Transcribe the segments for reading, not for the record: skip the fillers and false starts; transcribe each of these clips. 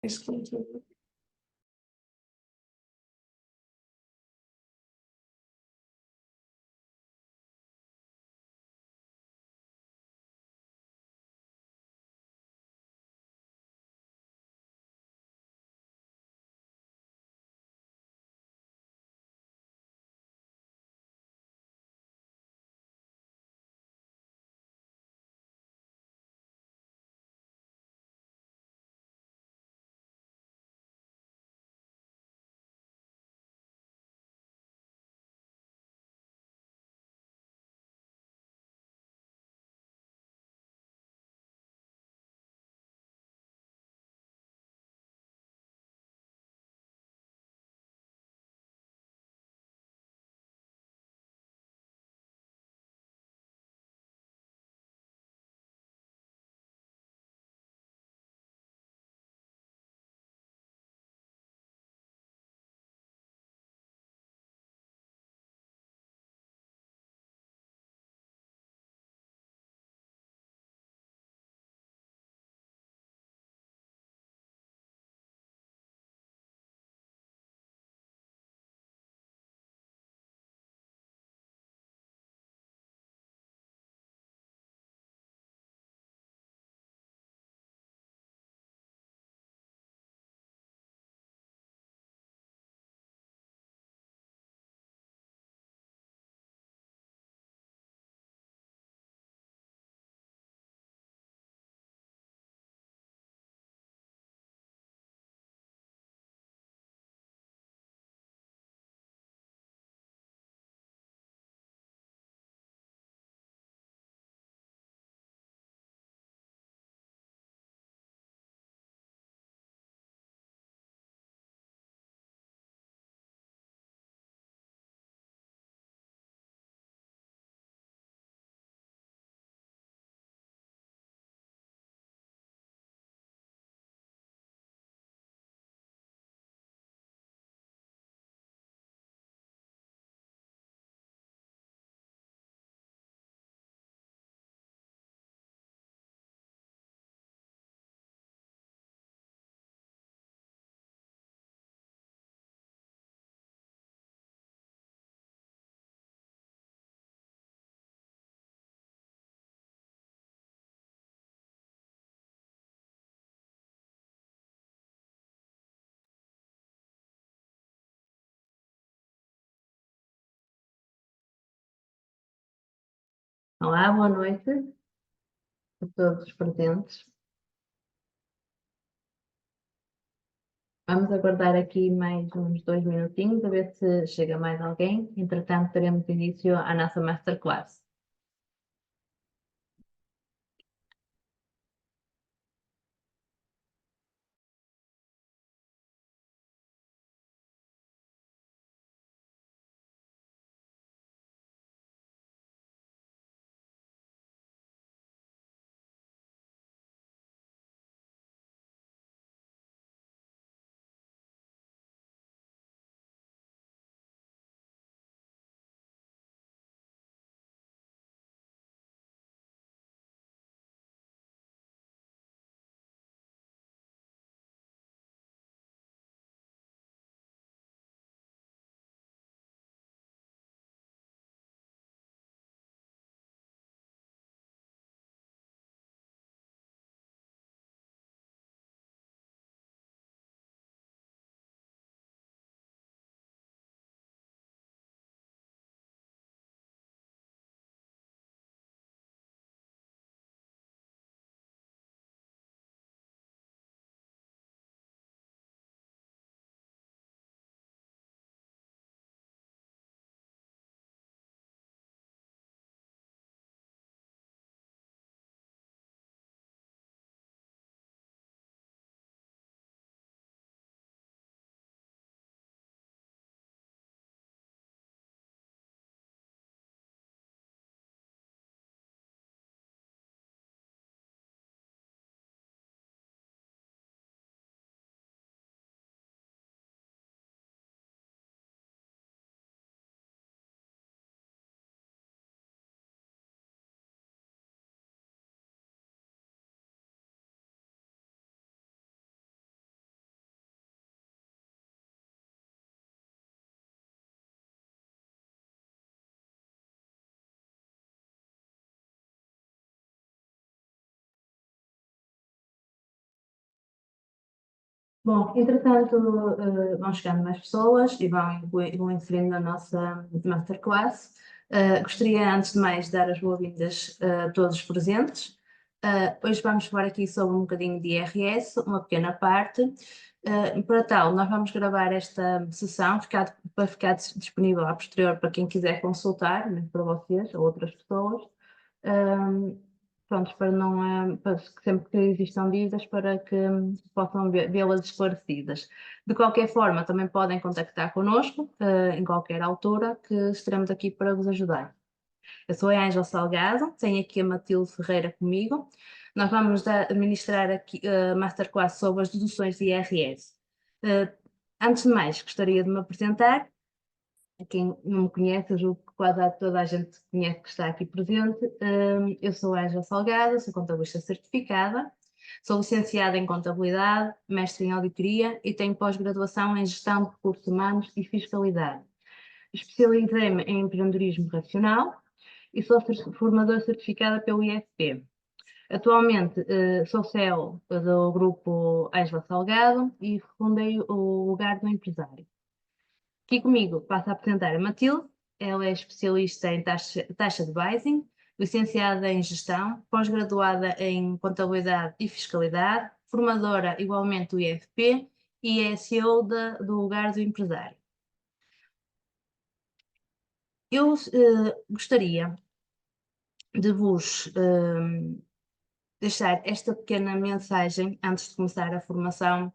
Escritura. Olá, boa noite a todos os presentes. Vamos aguardar aqui mais uns 2 minutinhos a ver se chega mais alguém. Entretanto, teremos início à nossa masterclass. Bom, entretanto, vão chegando mais pessoas e vão inserindo na nossa masterclass. Gostaria, antes de mais, de dar as boas-vindas a todos os presentes. Hoje vamos falar aqui sobre um bocadinho de IRS, uma pequena parte. Para tal, nós vamos gravar esta sessão para ficar disponível a posterior para quem quiser consultar, mesmo para vocês ou outras pessoas. Pronto, para não, para que sempre que existam dúvidas, para que possam vê-las esclarecidas. De qualquer forma, também podem contactar connosco, em qualquer altura, que estaremos aqui para vos ajudar. Eu sou a Ângela Salgado, tenho aqui a Matilde Ferreira comigo. Nós vamos administrar aqui a Masterclass sobre as deduções de IRS. Antes de mais, gostaria de me apresentar. A quem não me conhece, eu julgo que quase toda a gente conhece que está aqui presente. Eu sou a Ângela Salgado, sou contabilista certificada, sou licenciada em Contabilidade, mestre em Auditoria e tenho pós-graduação em Gestão de Recursos Humanos e Fiscalidade. Especializei-me em Empreendedorismo Racional e sou formadora certificada pelo IFP. Atualmente sou CEO do grupo Ângela Salgado e fundei o Lugar do Empresário. Aqui comigo passo a apresentar a Matilde. Ela é especialista em taxa de advising, licenciada em Gestão, pós-graduada em Contabilidade e Fiscalidade, formadora igualmente do IFP e é CEO do Lugar do Empresário. Eu gostaria de vos deixar esta pequena mensagem antes de começar a formação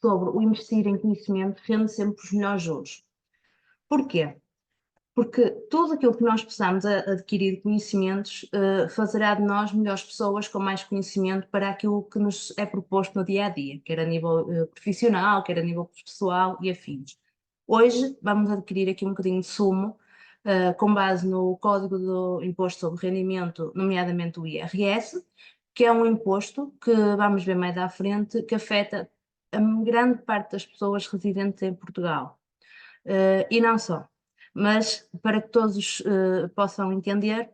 sobre o investir em conhecimento rende sempre os melhores juros. Porquê? Porque tudo aquilo que nós possamos adquirir de conhecimentos fará de nós melhores pessoas com mais conhecimento para aquilo que nos é proposto no dia a dia, quer a nível profissional, quer a nível pessoal e afins. Hoje vamos adquirir aqui um bocadinho de sumo com base no Código do Imposto sobre Rendimento, nomeadamente o IRS, que é um imposto que vamos ver mais à frente, que afeta a grande parte das pessoas residentes em Portugal. E não só. Mas para que todos possam entender,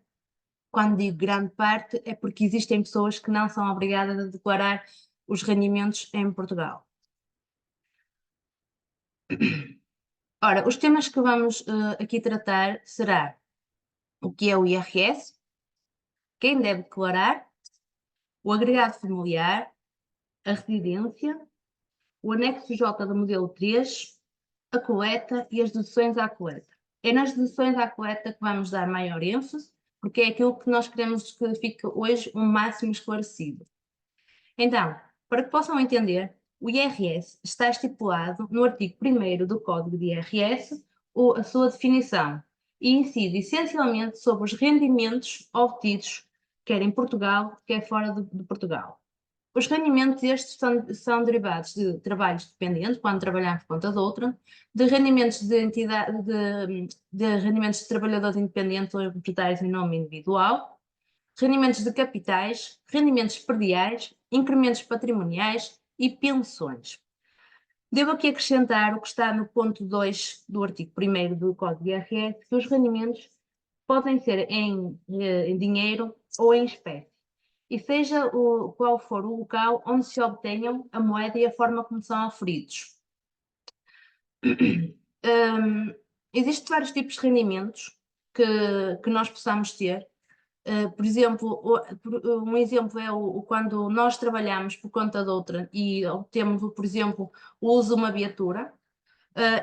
quando digo grande parte, é porque existem pessoas que não são obrigadas a declarar os rendimentos em Portugal. Ora, os temas que vamos aqui tratar será o que é o IRS, quem deve declarar, o agregado familiar, a residência, o anexo J do modelo 3, a coleta e as deduções à coleta. É nas deduções à coleta que vamos dar maior ênfase, porque é aquilo que nós queremos que fique hoje o máximo esclarecido. Então, para que possam entender, o IRS está estipulado no artigo 1º do Código de IRS, a sua definição, e incide essencialmente sobre os rendimentos obtidos, quer em Portugal, quer fora de Portugal. Os rendimentos estes são derivados de trabalhos dependentes, quando trabalhamos por conta de outra, de rendimentos de entidade, de rendimentos de trabalhadores independentes ou proprietários em nome individual, rendimentos de capitais, rendimentos perdiais, incrementos patrimoniais e pensões. Devo aqui acrescentar o que está no ponto 2 do artigo 1º do Código de IRS, que os rendimentos podem ser em dinheiro ou em espécie, e seja qual for o local onde se obtenham a moeda e a forma como são oferidos. Existem vários tipos de rendimentos que nós possamos ter. Por exemplo, um exemplo é quando nós trabalhamos por conta de outra e obtemos, por exemplo, o uso de uma viatura.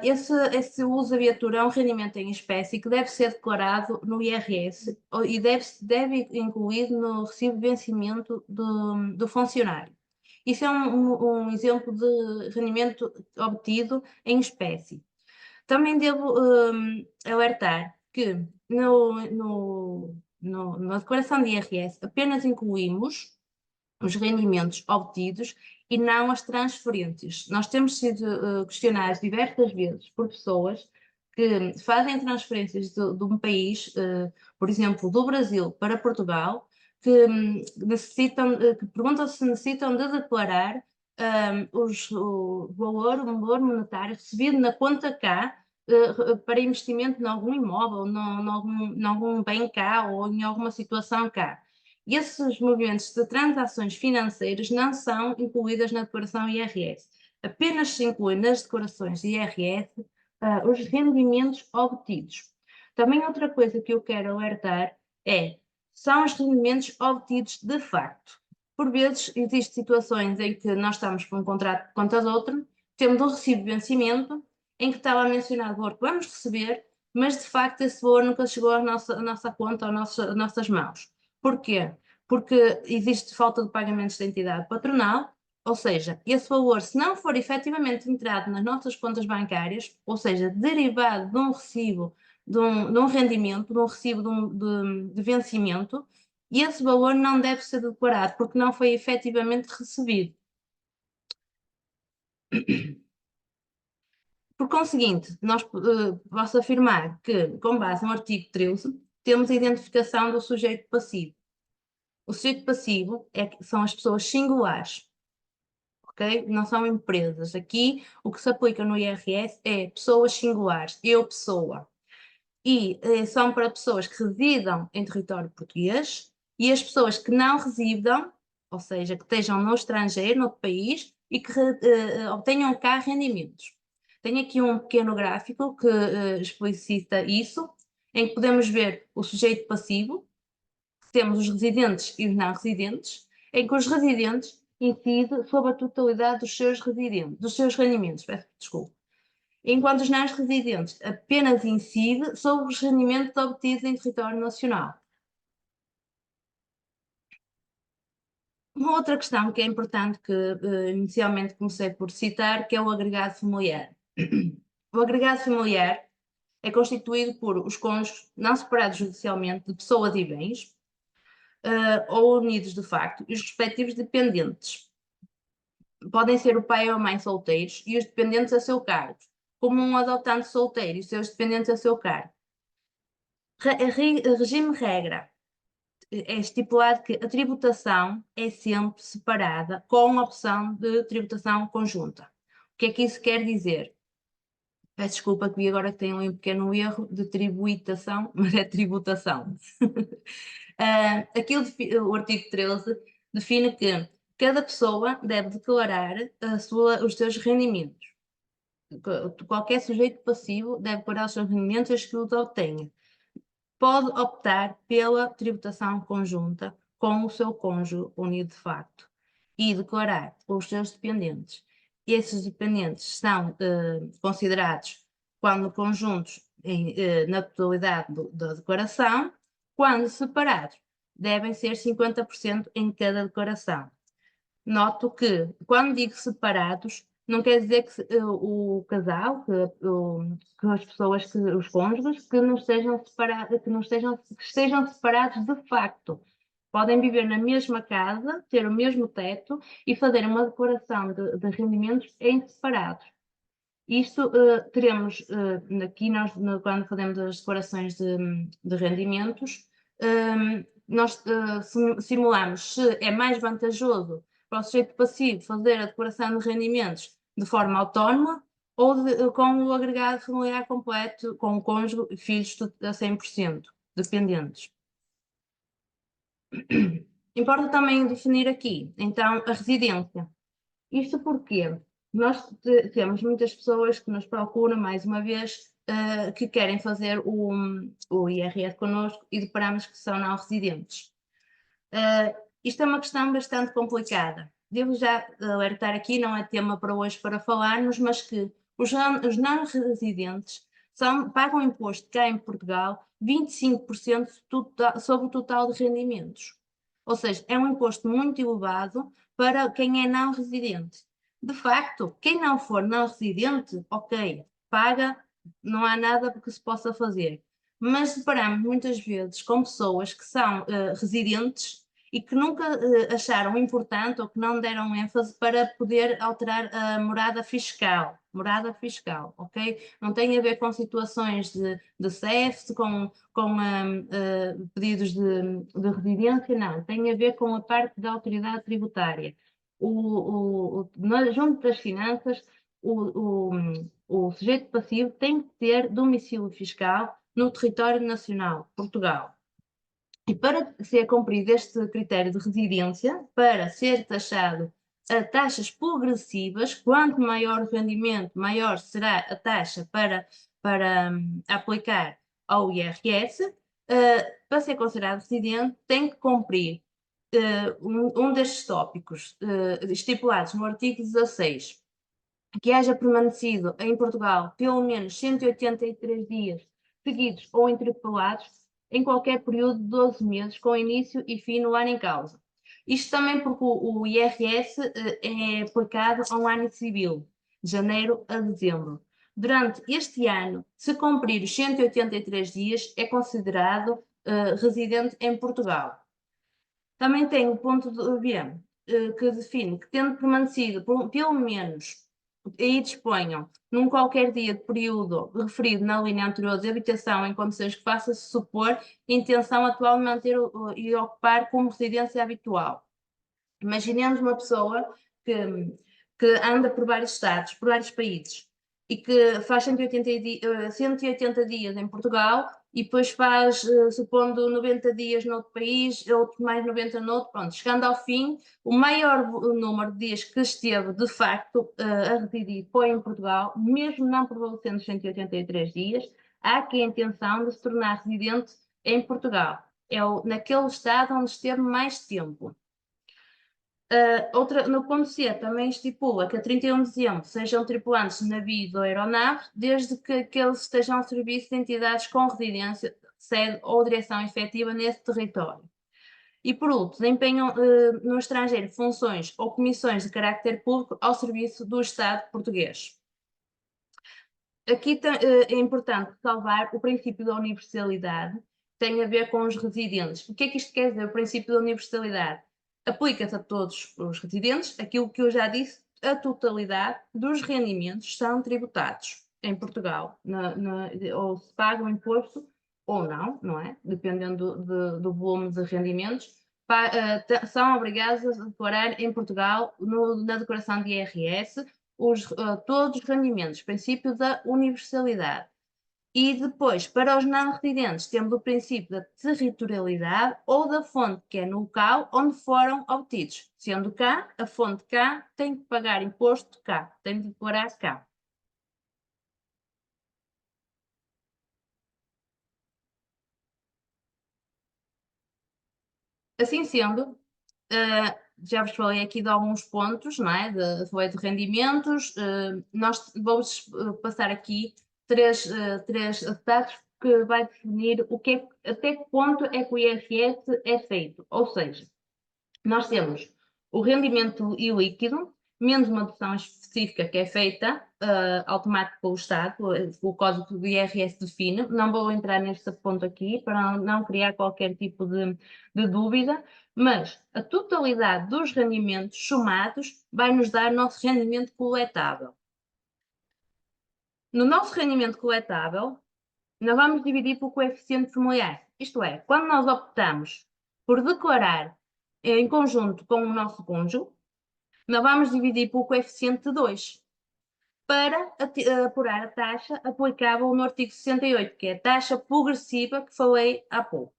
Esse uso da viatura é um rendimento em espécie que deve ser declarado no IRS e deve incluir no recibo de vencimento do funcionário. Isso é um exemplo de rendimento obtido em espécie. Também devo alertar que na declaração de IRS apenas incluímos os rendimentos obtidos e não as transferências. Nós temos sido questionados diversas vezes por pessoas que fazem transferências de um país, por exemplo, do Brasil para Portugal, que perguntam se necessitam de declarar o valor monetário recebido na conta cá para investimento em algum imóvel, em algum bem cá ou em alguma situação cá. E esses movimentos de transações financeiras não são incluídos na declaração IRS. Apenas se inclui nas declarações de IRS os rendimentos obtidos. Também outra coisa que eu quero alertar são os rendimentos obtidos de facto. Por vezes existem situações em que nós estamos com um contrato de conta de outro, temos um recibo de vencimento em que estava mencionado o valor que vamos receber, mas de facto esse valor nunca chegou à nossa conta, às nossas mãos. Porquê? Porque existe falta de pagamentos da entidade patronal, ou seja, esse valor, se não for efetivamente entrado nas nossas contas bancárias, ou seja, derivado de um recibo, de um rendimento, de um recibo de vencimento, esse valor não deve ser declarado, porque não foi efetivamente recebido. Por conseguinte, posso afirmar que, com base no artigo 13, temos a identificação do sujeito passivo. O sujeito passivo são as pessoas singulares, ok? Não são empresas. Aqui, o que se aplica no IRS é pessoas singulares, eu pessoa. E são para pessoas que residam em território português e as pessoas que não residam, ou seja, que estejam no estrangeiro, no país, e que obtenham cá rendimentos. Tenho aqui um pequeno gráfico que explicita isso, em que podemos ver o sujeito passivo, temos os residentes e os não residentes, em que os residentes incidem sobre a totalidade dos seus rendimentos, peço desculpa. Enquanto os não residentes apenas incide sobre os rendimentos obtidos em território nacional. Uma outra questão que é importante, que inicialmente comecei por citar, que é o agregado familiar. O agregado familiar é constituído por os cônjuges não separados judicialmente de pessoas e bens, ou unidos de facto, e os respectivos dependentes. Podem ser o pai ou a mãe solteiros e os dependentes a seu cargo, como um adotante solteiro e os seus dependentes a seu cargo. Regime regra é estipulado que a tributação é sempre separada com a opção de tributação conjunta. O que é que isso quer dizer? Peço desculpa que vi agora que tem um pequeno erro de tributação, mas é tributação. O artigo 13 define que cada pessoa deve declarar os seus rendimentos. Qualquer sujeito passivo deve declarar os seus rendimentos e as que os obtenha. Pode optar pela tributação conjunta com o seu cônjuge unido de facto e declarar os seus dependentes. Esses dependentes são considerados quando conjuntos na totalidade da declaração, quando separados, devem ser 50% em cada declaração. Noto que, quando digo separados, não quer dizer que o casal, que as pessoas, os cônjuges, que não estejam separados, que estejam separados de facto. Podem viver na mesma casa, ter o mesmo teto e fazer uma declaração de rendimentos em separados. Isto teremos aqui, quando fazemos as declarações de rendimentos, nós simulamos se é mais vantajoso para o sujeito passivo fazer a declaração de rendimentos de forma autónoma ou com o agregado familiar completo, com o cônjuge e filhos a 100%, dependentes. Importa também definir aqui, então, a residência. Isto porque nós temos muitas pessoas que nos procuram, mais uma vez, que querem fazer o IRS connosco e deparamos que são não residentes. Isto é uma questão bastante complicada. Devo já alertar aqui, não é tema para hoje para falarmos, mas que os não residentes pagam imposto cá em Portugal 25% sobre o total de rendimentos. Ou seja, é um imposto muito elevado para quem é não residente. De facto, quem não for não residente, ok, paga, não há nada que se possa fazer. Mas deparamos muitas vezes com pessoas que são residentes e que nunca acharam importante ou que não deram ênfase para poder alterar a morada fiscal. Morada fiscal, ok? Não tem a ver com situações de CEF, com pedidos de residência, não. Tem a ver com a parte da autoridade tributária. Junto das finanças, o sujeito passivo tem que ter domicílio fiscal no território nacional, Portugal. E para ser cumprido este critério de residência, para ser taxado a taxas progressivas, quanto maior o rendimento, maior será a taxa para aplicar ao IRS. Para ser considerado residente, tem que cumprir um destes tópicos estipulados no artigo 16, que haja permanecido em Portugal pelo menos 183 dias seguidos ou intercalados em qualquer período de 12 meses, com início e fim no ano em causa. Isto também porque o IRS é aplicado a um ano civil, de janeiro a dezembro. Durante este ano, se cumprir os 183 dias, é considerado residente em Portugal. Também tem o ponto de B, que define que, tendo permanecido pelo menos, aí disponham, num qualquer dia de período referido na linha anterior de habitação em condições que faça-se supor intenção atual de manter e ocupar como residência habitual. Imaginemos uma pessoa que, que anda por vários estados, por vários países, e que faz 180 dias em Portugal e depois faz, supondo, 90 dias noutro país, outro mais 90 noutro, pronto, chegando ao fim, o maior número de dias que esteve, de facto, a residir foi em Portugal, mesmo não prevalecendo os 183 dias, há aqui a intenção de se tornar residente em Portugal. É naquele estado onde esteve mais tempo. No ponto C também estipula que a 31 de dezembro sejam tripulantes de navios ou aeronaves, desde que aqueles estejam ao serviço de entidades com residência, sede ou direção efetiva nesse território. E por último, desempenham no estrangeiro funções ou comissões de caráter público ao serviço do Estado português. Aqui é importante salvar o princípio da universalidade, que tem a ver com os residentes. O que é que isto quer dizer, o princípio da universalidade? Aplica-se a todos os residentes, aquilo que eu já disse, a totalidade dos rendimentos são tributados em Portugal, ou se pagam imposto ou não, não é? Dependendo do volume de rendimentos, são obrigados a declarar em Portugal, na declaração de IRS, todos os rendimentos, princípio da universalidade. E depois, para os não residentes, temos o princípio da territorialidade ou da fonte, que é no local onde foram obtidos. Sendo cá, a fonte cá tem que pagar imposto cá, tem que declarar cá. Assim sendo, já vos falei aqui de alguns pontos, não é? De rendimentos. Vou-vos passar aqui três detalhes que vai definir até que ponto é que o IRS é feito. Ou seja, nós temos o rendimento ilíquido, menos uma dedução específica que é feita automático pelo Estado, o código do IRS define. Não vou entrar neste ponto aqui para não criar qualquer tipo de dúvida, mas a totalidade dos rendimentos somados vai nos dar o nosso rendimento coletável. No nosso rendimento coletável, nós vamos dividir por coeficiente familiar. Isto é, quando nós optamos por declarar em conjunto com o nosso cônjuge, nós vamos dividir por coeficiente de 2 para apurar a taxa aplicável no artigo 68, que é a taxa progressiva que falei há pouco.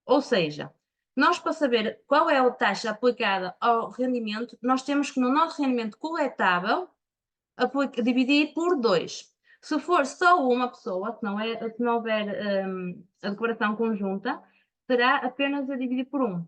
Ou seja, nós, para saber qual é a taxa aplicada ao rendimento, nós temos que, no nosso rendimento coletável, dividir por 2. Se for só uma pessoa, se não houver a declaração conjunta, será apenas a dividir por 1.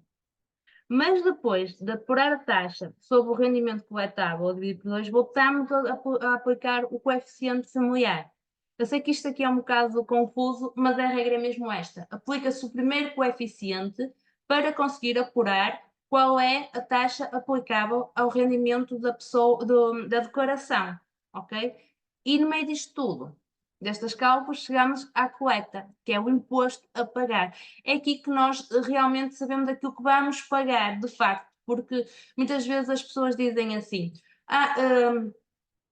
Mas depois de apurar a taxa sobre o rendimento coletável ou dividido por 2, voltamos a aplicar o coeficiente familiar. Eu sei que isto aqui é um bocado confuso, mas a regra é mesmo esta. Aplica-se o primeiro coeficiente para conseguir apurar qual é a taxa aplicável ao rendimento da pessoa, da declaração, ok? E no meio disto tudo, destas cálculos, chegamos à coleta, que é o imposto a pagar. É aqui que nós realmente sabemos aquilo que vamos pagar, de facto, porque muitas vezes as pessoas dizem assim: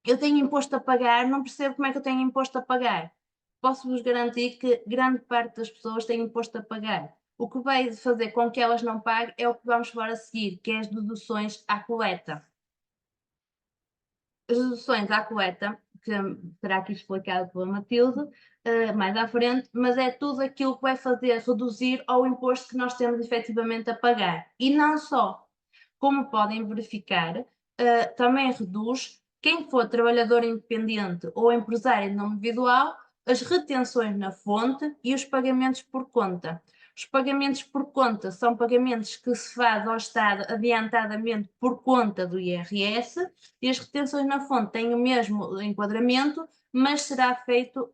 eu tenho imposto a pagar, não percebo como é que eu tenho imposto a pagar. Posso-vos garantir que grande parte das pessoas tem imposto a pagar. O que vai fazer com que elas não paguem é o que vamos falar a seguir, que é as deduções à coleta. As deduções à coleta que será aqui explicado pela Matilde mais à frente, mas é tudo aquilo que vai fazer reduzir ao imposto que nós temos efetivamente a pagar. E não só, como podem verificar, também reduz quem for trabalhador independente ou empresário não individual, as retenções na fonte e os pagamentos por conta. Os pagamentos por conta são pagamentos que se faz ao Estado adiantadamente por conta do IRS e as retenções na fonte têm o mesmo enquadramento, mas será feito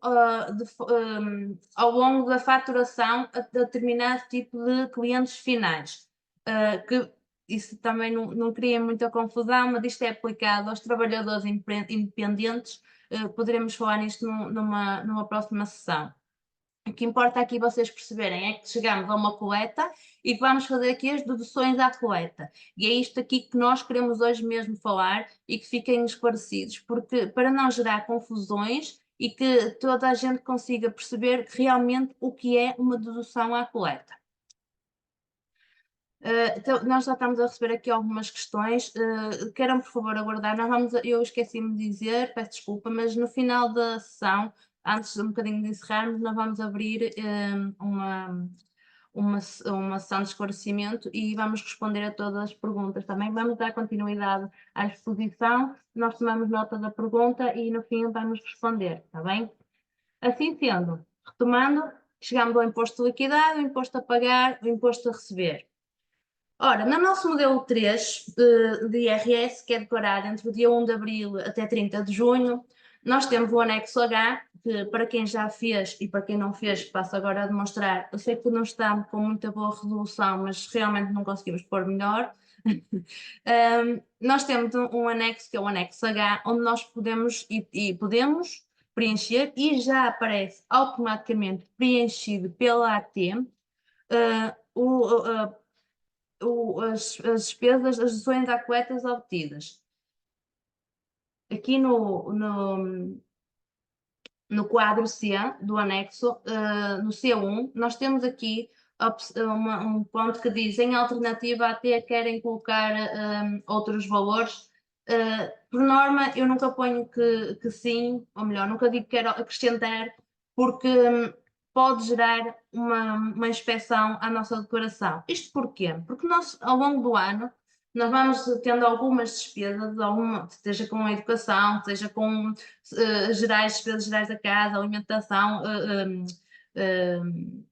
ao longo da faturação a determinado tipo de clientes finais. Que isso também não cria muita confusão, mas isto é aplicado aos trabalhadores independentes. Poderemos falar nisto numa próxima sessão. O que importa aqui vocês perceberem é que chegamos a uma coleta e que vamos fazer aqui as deduções à coleta. E é isto aqui que nós queremos hoje mesmo falar e que fiquem esclarecidos, porque para não gerar confusões e que toda a gente consiga perceber realmente o que é uma dedução à coleta. Então, nós já estamos a receber aqui algumas questões. Queiram, por favor, aguardar. Eu esqueci-me de dizer, peço desculpa, mas no final da sessão, antes de um bocadinho de encerrarmos, nós vamos abrir uma sessão de esclarecimento e vamos responder a todas as perguntas também. Vamos dar continuidade à exposição, nós tomamos nota da pergunta e no fim vamos responder, está bem? Assim sendo, retomando, chegamos ao imposto liquidado, o imposto a pagar, o imposto a receber. Ora, no nosso modelo 3 de IRS, que é declarado entre o dia 1 de abril até 30 de junho, nós temos o anexo H, que para quem já fez e para quem não fez, passo agora a demonstrar. Eu sei que não está com muita boa resolução, mas realmente não conseguimos pôr melhor. Nós temos um anexo, que é o anexo H, onde nós podemos podemos preencher e já aparece automaticamente preenchido pela AT as despesas, as deduções à coletas obtidas. Aqui no quadro C do anexo, no C1, nós temos aqui um ponto que diz, em alternativa até querem colocar outros valores. Por norma, eu nunca ponho que sim, ou melhor, nunca digo que quero acrescentar, porque pode gerar uma inspeção à nossa declaração. Isto porquê? Porque nós, ao longo do ano, nós vamos tendo algumas despesas, seja com a educação, seja com despesas gerais da casa, alimentação,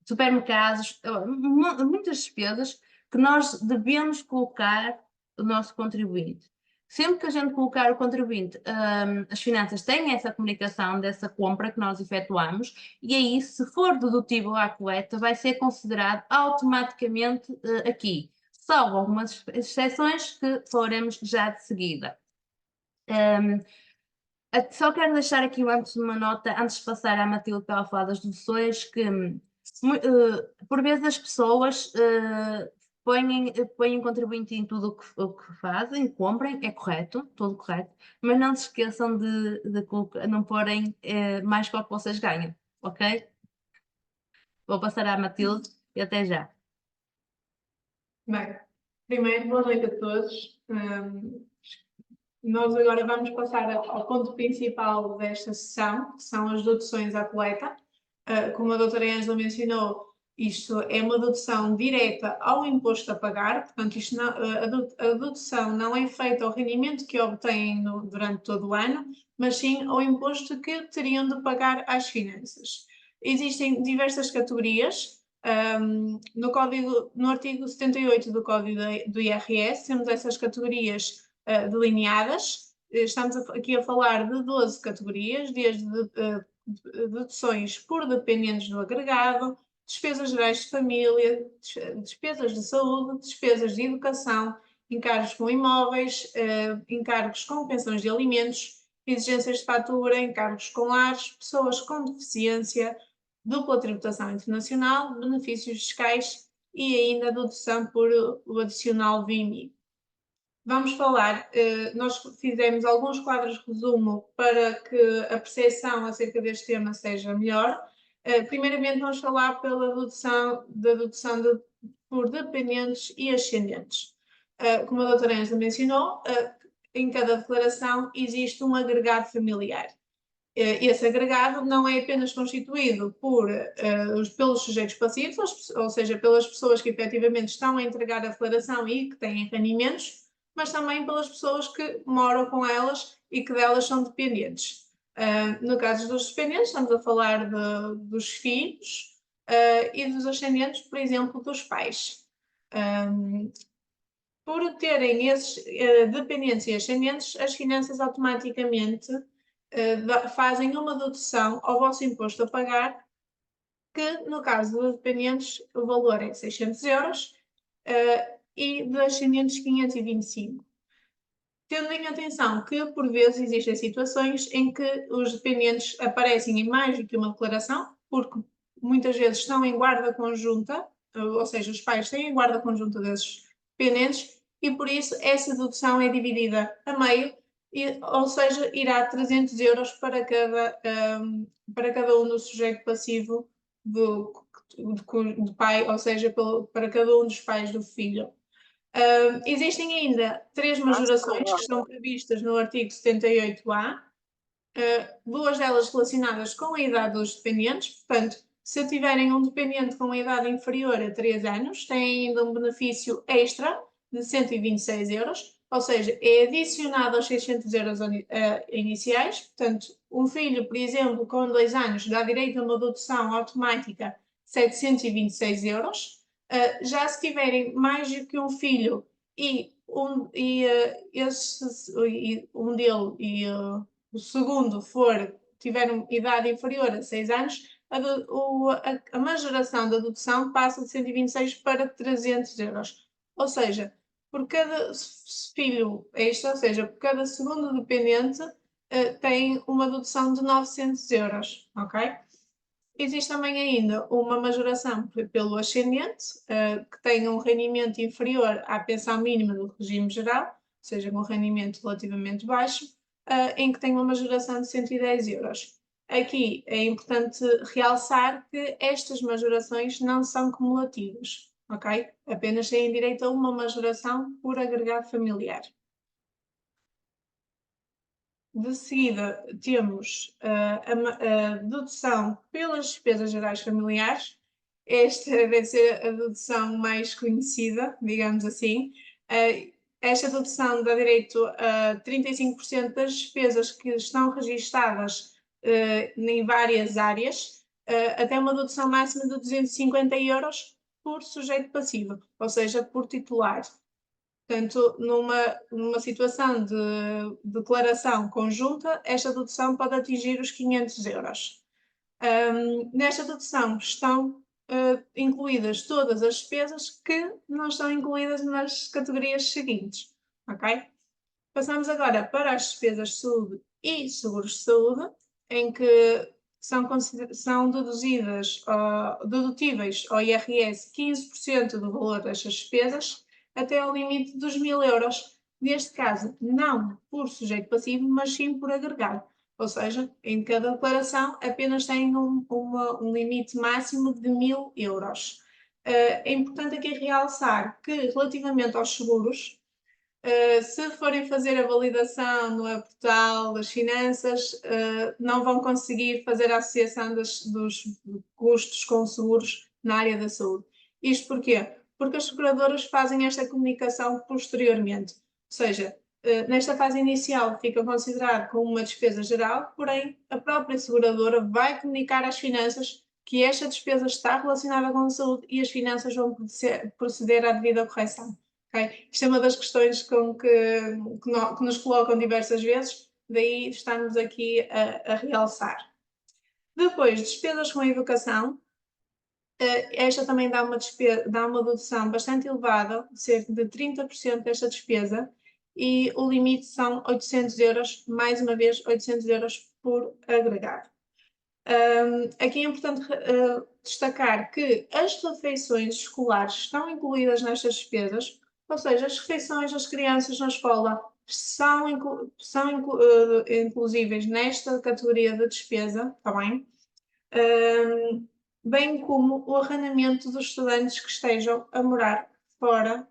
supermercados, muitas despesas que nós devemos colocar o nosso contribuinte. Sempre que a gente colocar o contribuinte, as finanças têm essa comunicação dessa compra que nós efetuamos e aí, se for dedutível à coleta, vai ser considerado automaticamente aqui. Salvo algumas exceções que falaremos já de seguida. Só quero deixar aqui antes uma nota, antes de passar à Matilde para ela falar das deduções, que por vezes as pessoas põem contribuinte em tudo o que fazem, comprem, é correto, tudo correto, mas não se esqueçam de não porem mais para o que vocês ganham, ok? Vou passar à Matilde e até já. Bem, primeiro, boa noite a todos. Nós agora vamos passar ao ponto principal desta sessão, que são as deduções à coleta. Como a doutora Ângela mencionou, isto é uma dedução direta ao imposto a pagar, portanto, a dedução não é feita ao rendimento que obtêm durante todo o ano, mas sim ao imposto que teriam de pagar às finanças. Existem diversas categorias. No artigo 78 do Código do IRS, temos essas categorias delineadas. Estamos aqui a falar de 12 categorias, desde deduções por dependentes do agregado, despesas gerais de família, despesas de saúde, despesas de educação, encargos com imóveis, encargos com pensões de alimentos, exigências de fatura, encargos com lares, pessoas com deficiência, dupla tributação internacional, benefícios fiscais e ainda a dedução por o adicional VIMI. Vamos falar, nós fizemos alguns quadros de resumo para que a percepção acerca deste tema seja melhor. Primeiramente vamos falar da dedução por dependentes e ascendentes. Como a doutora Ângela mencionou, em cada declaração existe um agregado familiar. esse agregado não é apenas constituído pelos sujeitos passivos, ou seja, pelas pessoas que efetivamente estão a entregar a declaração e que têm rendimentos, mas também pelas pessoas que moram com elas e que delas são dependentes. No caso dos dependentes, estamos a falar dos filhos e dos ascendentes, por exemplo, dos pais. Por terem esses dependentes e ascendentes, as finanças automaticamente fazem uma dedução ao vosso imposto a pagar, que no caso dos dependentes o valor é 600 euros e dos ascendentes 525. Tendo em atenção que, por vezes, existem situações em que os dependentes aparecem em mais do que uma declaração, porque muitas vezes estão em guarda conjunta, ou seja, os pais têm em guarda conjunta desses dependentes, e por isso essa dedução é dividida a meio, ou seja, irá 300 euros para cada um do sujeito passivo do pai, ou seja, para cada um dos pais do filho. Existem ainda 3 majorações que estão previstas no artigo 78A, duas delas relacionadas com a idade dos dependentes. Portanto, se tiverem um dependente com uma idade inferior a 3 anos, têm ainda um benefício extra de 126 euros, ou seja, é adicionado aos 600 euros iniciais. Portanto, um filho, por exemplo, com 2 anos, dá direito a uma dedução automática de 726 euros. Já se tiverem mais do que um filho e um dele e o segundo tiver idade inferior a 6 anos, a majoração da dedução passa de 126 para 300 euros. Ou seja, por cada filho extra, ou seja, por cada segundo dependente, tem uma dedução de 900 euros, ok? Existe também ainda uma majoração pelo ascendente, que tem um rendimento inferior à pensão mínima do regime geral, ou seja, com um rendimento relativamente baixo, em que tem uma majoração de 110 euros. Aqui é importante realçar que estas majorações não são cumulativas, ok? Apenas têm direito a uma majoração por agregado familiar. De seguida, temos a dedução pelas despesas gerais familiares. Esta deve ser a dedução mais conhecida, digamos assim. Esta dedução dá direito a 35% das despesas que estão registadas em várias áreas, até uma dedução máxima de 250 euros por sujeito passivo, ou seja, por titular. Portanto, numa situação de declaração conjunta, esta dedução pode atingir os 500 euros. Nesta dedução estão incluídas todas as despesas que não estão incluídas nas categorias seguintes, ok? Passamos agora para as despesas de saúde e seguros de saúde, em que são dedutíveis ao IRS 15% do valor destas despesas, até ao limite dos 1000 euros. Neste caso, não por sujeito passivo, mas sim por agregado. Ou seja, em cada declaração apenas tem um limite máximo de 1000 euros. É importante aqui realçar que, relativamente aos seguros, se forem fazer a validação no portal das finanças, não vão conseguir fazer a associação dos custos com seguros na área da saúde. Isto porquê? Porque as seguradoras fazem esta comunicação posteriormente. Ou seja, nesta fase inicial fica considerado como uma despesa geral, porém a própria seguradora vai comunicar às finanças que esta despesa está relacionada com a saúde e as finanças vão proceder à devida correção. Okay? Isto é uma das questões que nos colocam diversas vezes, daí estamos aqui a realçar. Depois, despesas com a educação. Esta também dá uma dedução bastante elevada, cerca de 30% desta despesa, e o limite são 800 euros, mais uma vez 800 euros por agregado. Aqui é importante destacar que as refeições escolares estão incluídas nestas despesas, ou seja, as refeições das crianças na escola são inclusíveis nesta categoria de despesa, está bem? Bem como o arrendamento dos estudantes que estejam a morar fora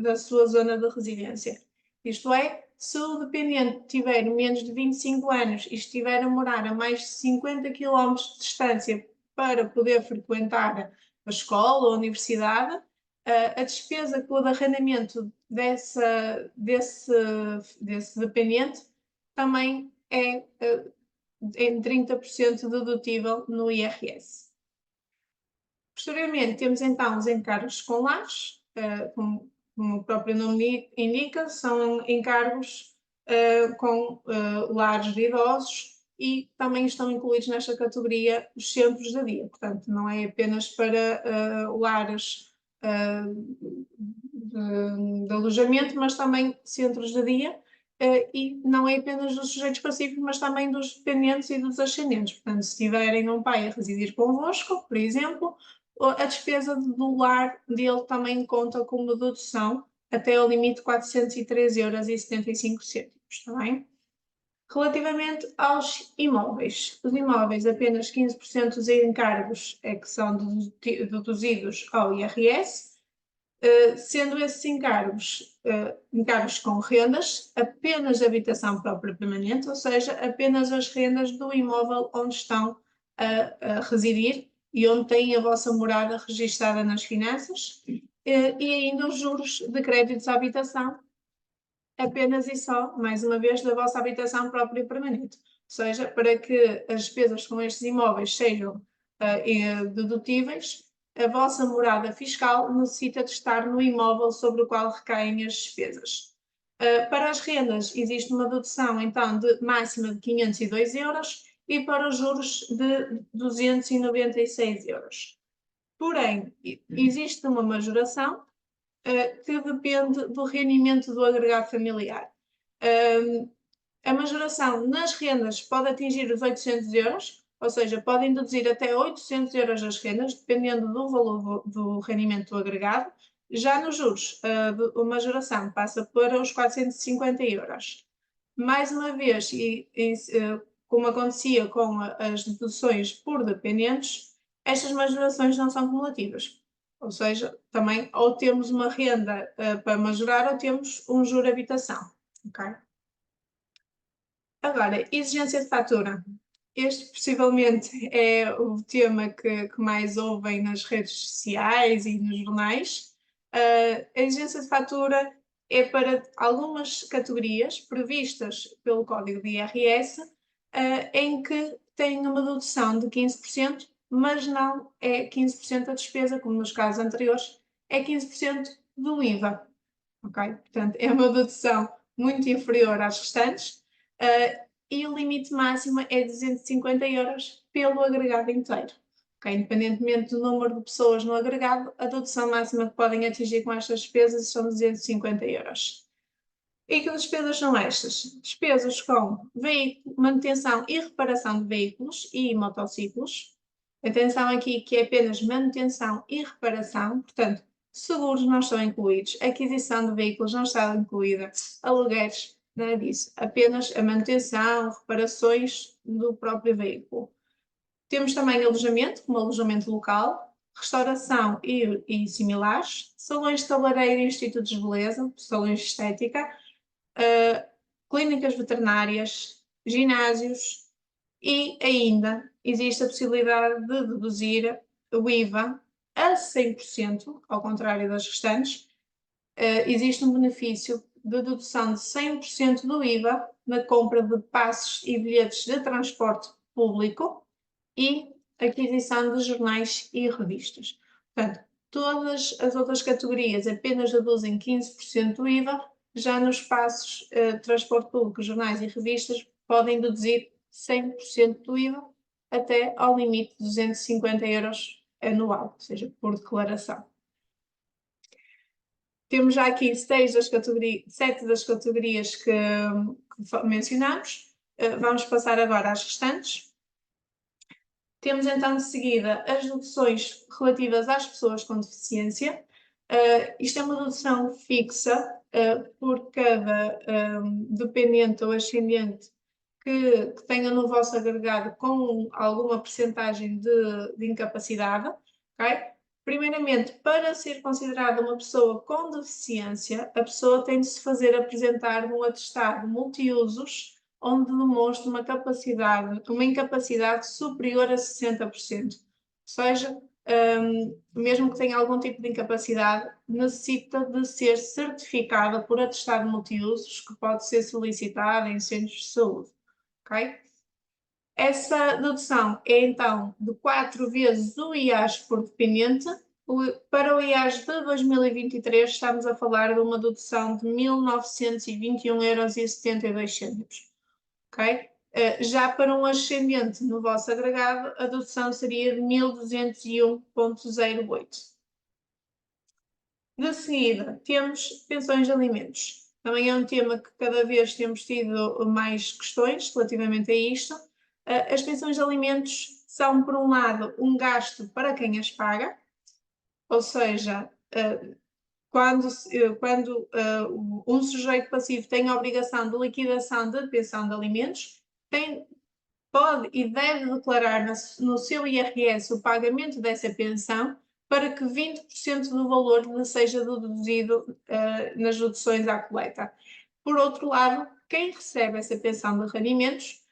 da sua zona de residência. Isto é, Se o dependente tiver menos de 25 anos e estiver a morar a mais de 50 km de distância para poder frequentar a escola ou a universidade, a despesa com o arrendamento desse dependente também é em 30% dedutível no IRS. Posteriormente, temos então os encargos com lares, como o próprio nome indica, são encargos com lares de idosos e também estão incluídos nesta categoria os centros de dia. Portanto, não é apenas para lares de alojamento, mas também centros de dia, e não é apenas dos sujeitos pacíficos, mas também dos dependentes e dos ascendentes. Portanto, se tiverem um pai a residir convosco, por exemplo, a despesa do lar dele também conta como dedução até ao limite de 403,75 €, está bem? Relativamente aos imóveis, os imóveis, apenas 15% dos encargos é que são deduzidos ao IRS, sendo esses encargos com rendas apenas de habitação própria permanente, ou seja, apenas as rendas do imóvel onde estão a residir e onde têm a vossa morada registada nas finanças, e ainda os juros de créditos à habitação, apenas e só, mais uma vez, da vossa habitação própria e permanente. Ou seja, para que as despesas com estes imóveis sejam dedutíveis, a vossa morada fiscal necessita de estar no imóvel sobre o qual recaem as despesas. Para as rendas, existe uma dedução, então, de máxima de 502 € e para os juros de 296 €. Porém, existe uma majoração que depende do rendimento do agregado familiar. A majoração nas rendas pode atingir os 800 €, ou seja, podem deduzir até 800 € das rendas, dependendo do valor do rendimento do agregado. Já nos juros, a majoração passa para os 450 €. Mais uma vez, como acontecia com as deduções por dependentes, estas majorações não são cumulativas. Ou seja, também ou temos uma renda para majorar ou temos um juro habitação. Okay? Agora, exigência de fatura. Este possivelmente é o tema que mais ouvem nas redes sociais e nos jornais. A exigência de fatura é para algumas categorias previstas pelo Código de IRS, em que tem uma dedução de 15%, mas não é 15% da despesa, como nos casos anteriores, é 15% do IVA. Okay? Portanto, é uma dedução muito inferior às restantes, e o limite máximo é 250 € pelo agregado inteiro. Okay? Independentemente do número de pessoas no agregado, a dedução máxima que podem atingir com estas despesas são 250 €. E que despesas são estas? Despesas com manutenção e reparação de veículos e motociclos. Atenção aqui que é apenas manutenção e reparação, portanto, seguros não estão incluídos, aquisição de veículos não está incluída, alugueres, nada disso, apenas a manutenção, reparações do próprio veículo. Temos também alojamento, como alojamento local, restauração e similares, salões de cabeleireiro e institutos de beleza, salões de estética, clínicas veterinárias, ginásios, e ainda existe a possibilidade de deduzir o IVA a 100%, ao contrário das restantes. Existe um benefício de dedução de 100% do IVA na compra de passes e bilhetes de transporte público e aquisição de jornais e revistas. Portanto, todas as outras categorias apenas deduzem 15% do IVA, já nos passos de transporte público, jornais e revistas podem deduzir 100% do IVA até ao limite de 250 € anual, ou seja, por declaração. Temos já aqui 7 das categorias que mencionamos. Vamos passar agora às restantes. Temos então de seguida as deduções relativas às pessoas com deficiência. Isto é uma dedução fixa por cada dependente ou ascendente que tenha no vosso agregado com alguma percentagem de incapacidade. Okay? Primeiramente, para ser considerada uma pessoa com deficiência, a pessoa tem de se fazer apresentar um atestado multiusos, onde demonstra uma incapacidade superior a 60%. Ou seja, mesmo que tenha algum tipo de incapacidade, necessita de ser certificada por atestado multiusos, que pode ser solicitado em centros de saúde. Ok? Essa dedução é então de 4 vezes o IAS por dependente. Para o IAS de 2023 estamos a falar de uma dedução de 1.921,72 €. Ok? Já para um ascendente no vosso agregado, a dedução seria de 1.201,08. De seguida, temos pensões de alimentos. Também é um tema que cada vez temos tido mais questões relativamente a isto. As pensões de alimentos são, por um lado, um gasto para quem as paga, ou seja, quando um sujeito passivo tem a obrigação de liquidação de pensão de alimentos, pode e deve declarar no seu IRS o pagamento dessa pensão para que 20% do valor lhe seja deduzido nas deduções à coleta. Por outro lado, quem recebe essa pensão de rendimentos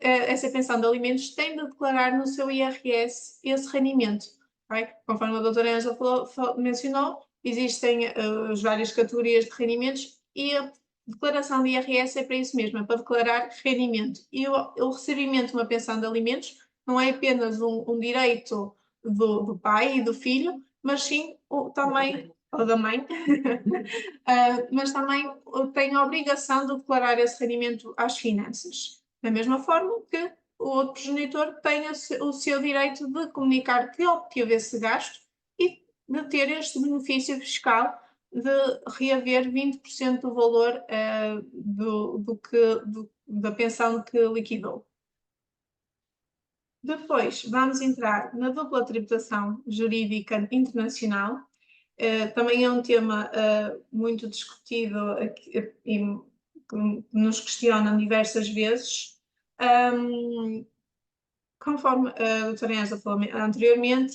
essa pensão de alimentos tem de declarar no seu IRS esse rendimento. Okay? Conforme a doutora Ângela mencionou, existem as várias categorias de rendimentos e a declaração de IRS é para isso mesmo, é para declarar rendimento. E o recebimento de uma pensão de alimentos não é apenas um direito do pai e do filho, mas sim também, ou da mãe, mas também tem a obrigação de declarar esse rendimento às finanças. Da mesma forma que o outro progenitor tem o seu direito de comunicar que obteve esse gasto e de ter este benefício fiscal de reaver 20% do valor da pensão que liquidou. Depois, vamos entrar na dupla tributação jurídica internacional. Também é um tema muito discutido e que nos questionam diversas vezes. Conforme a doutora Ângela falou anteriormente,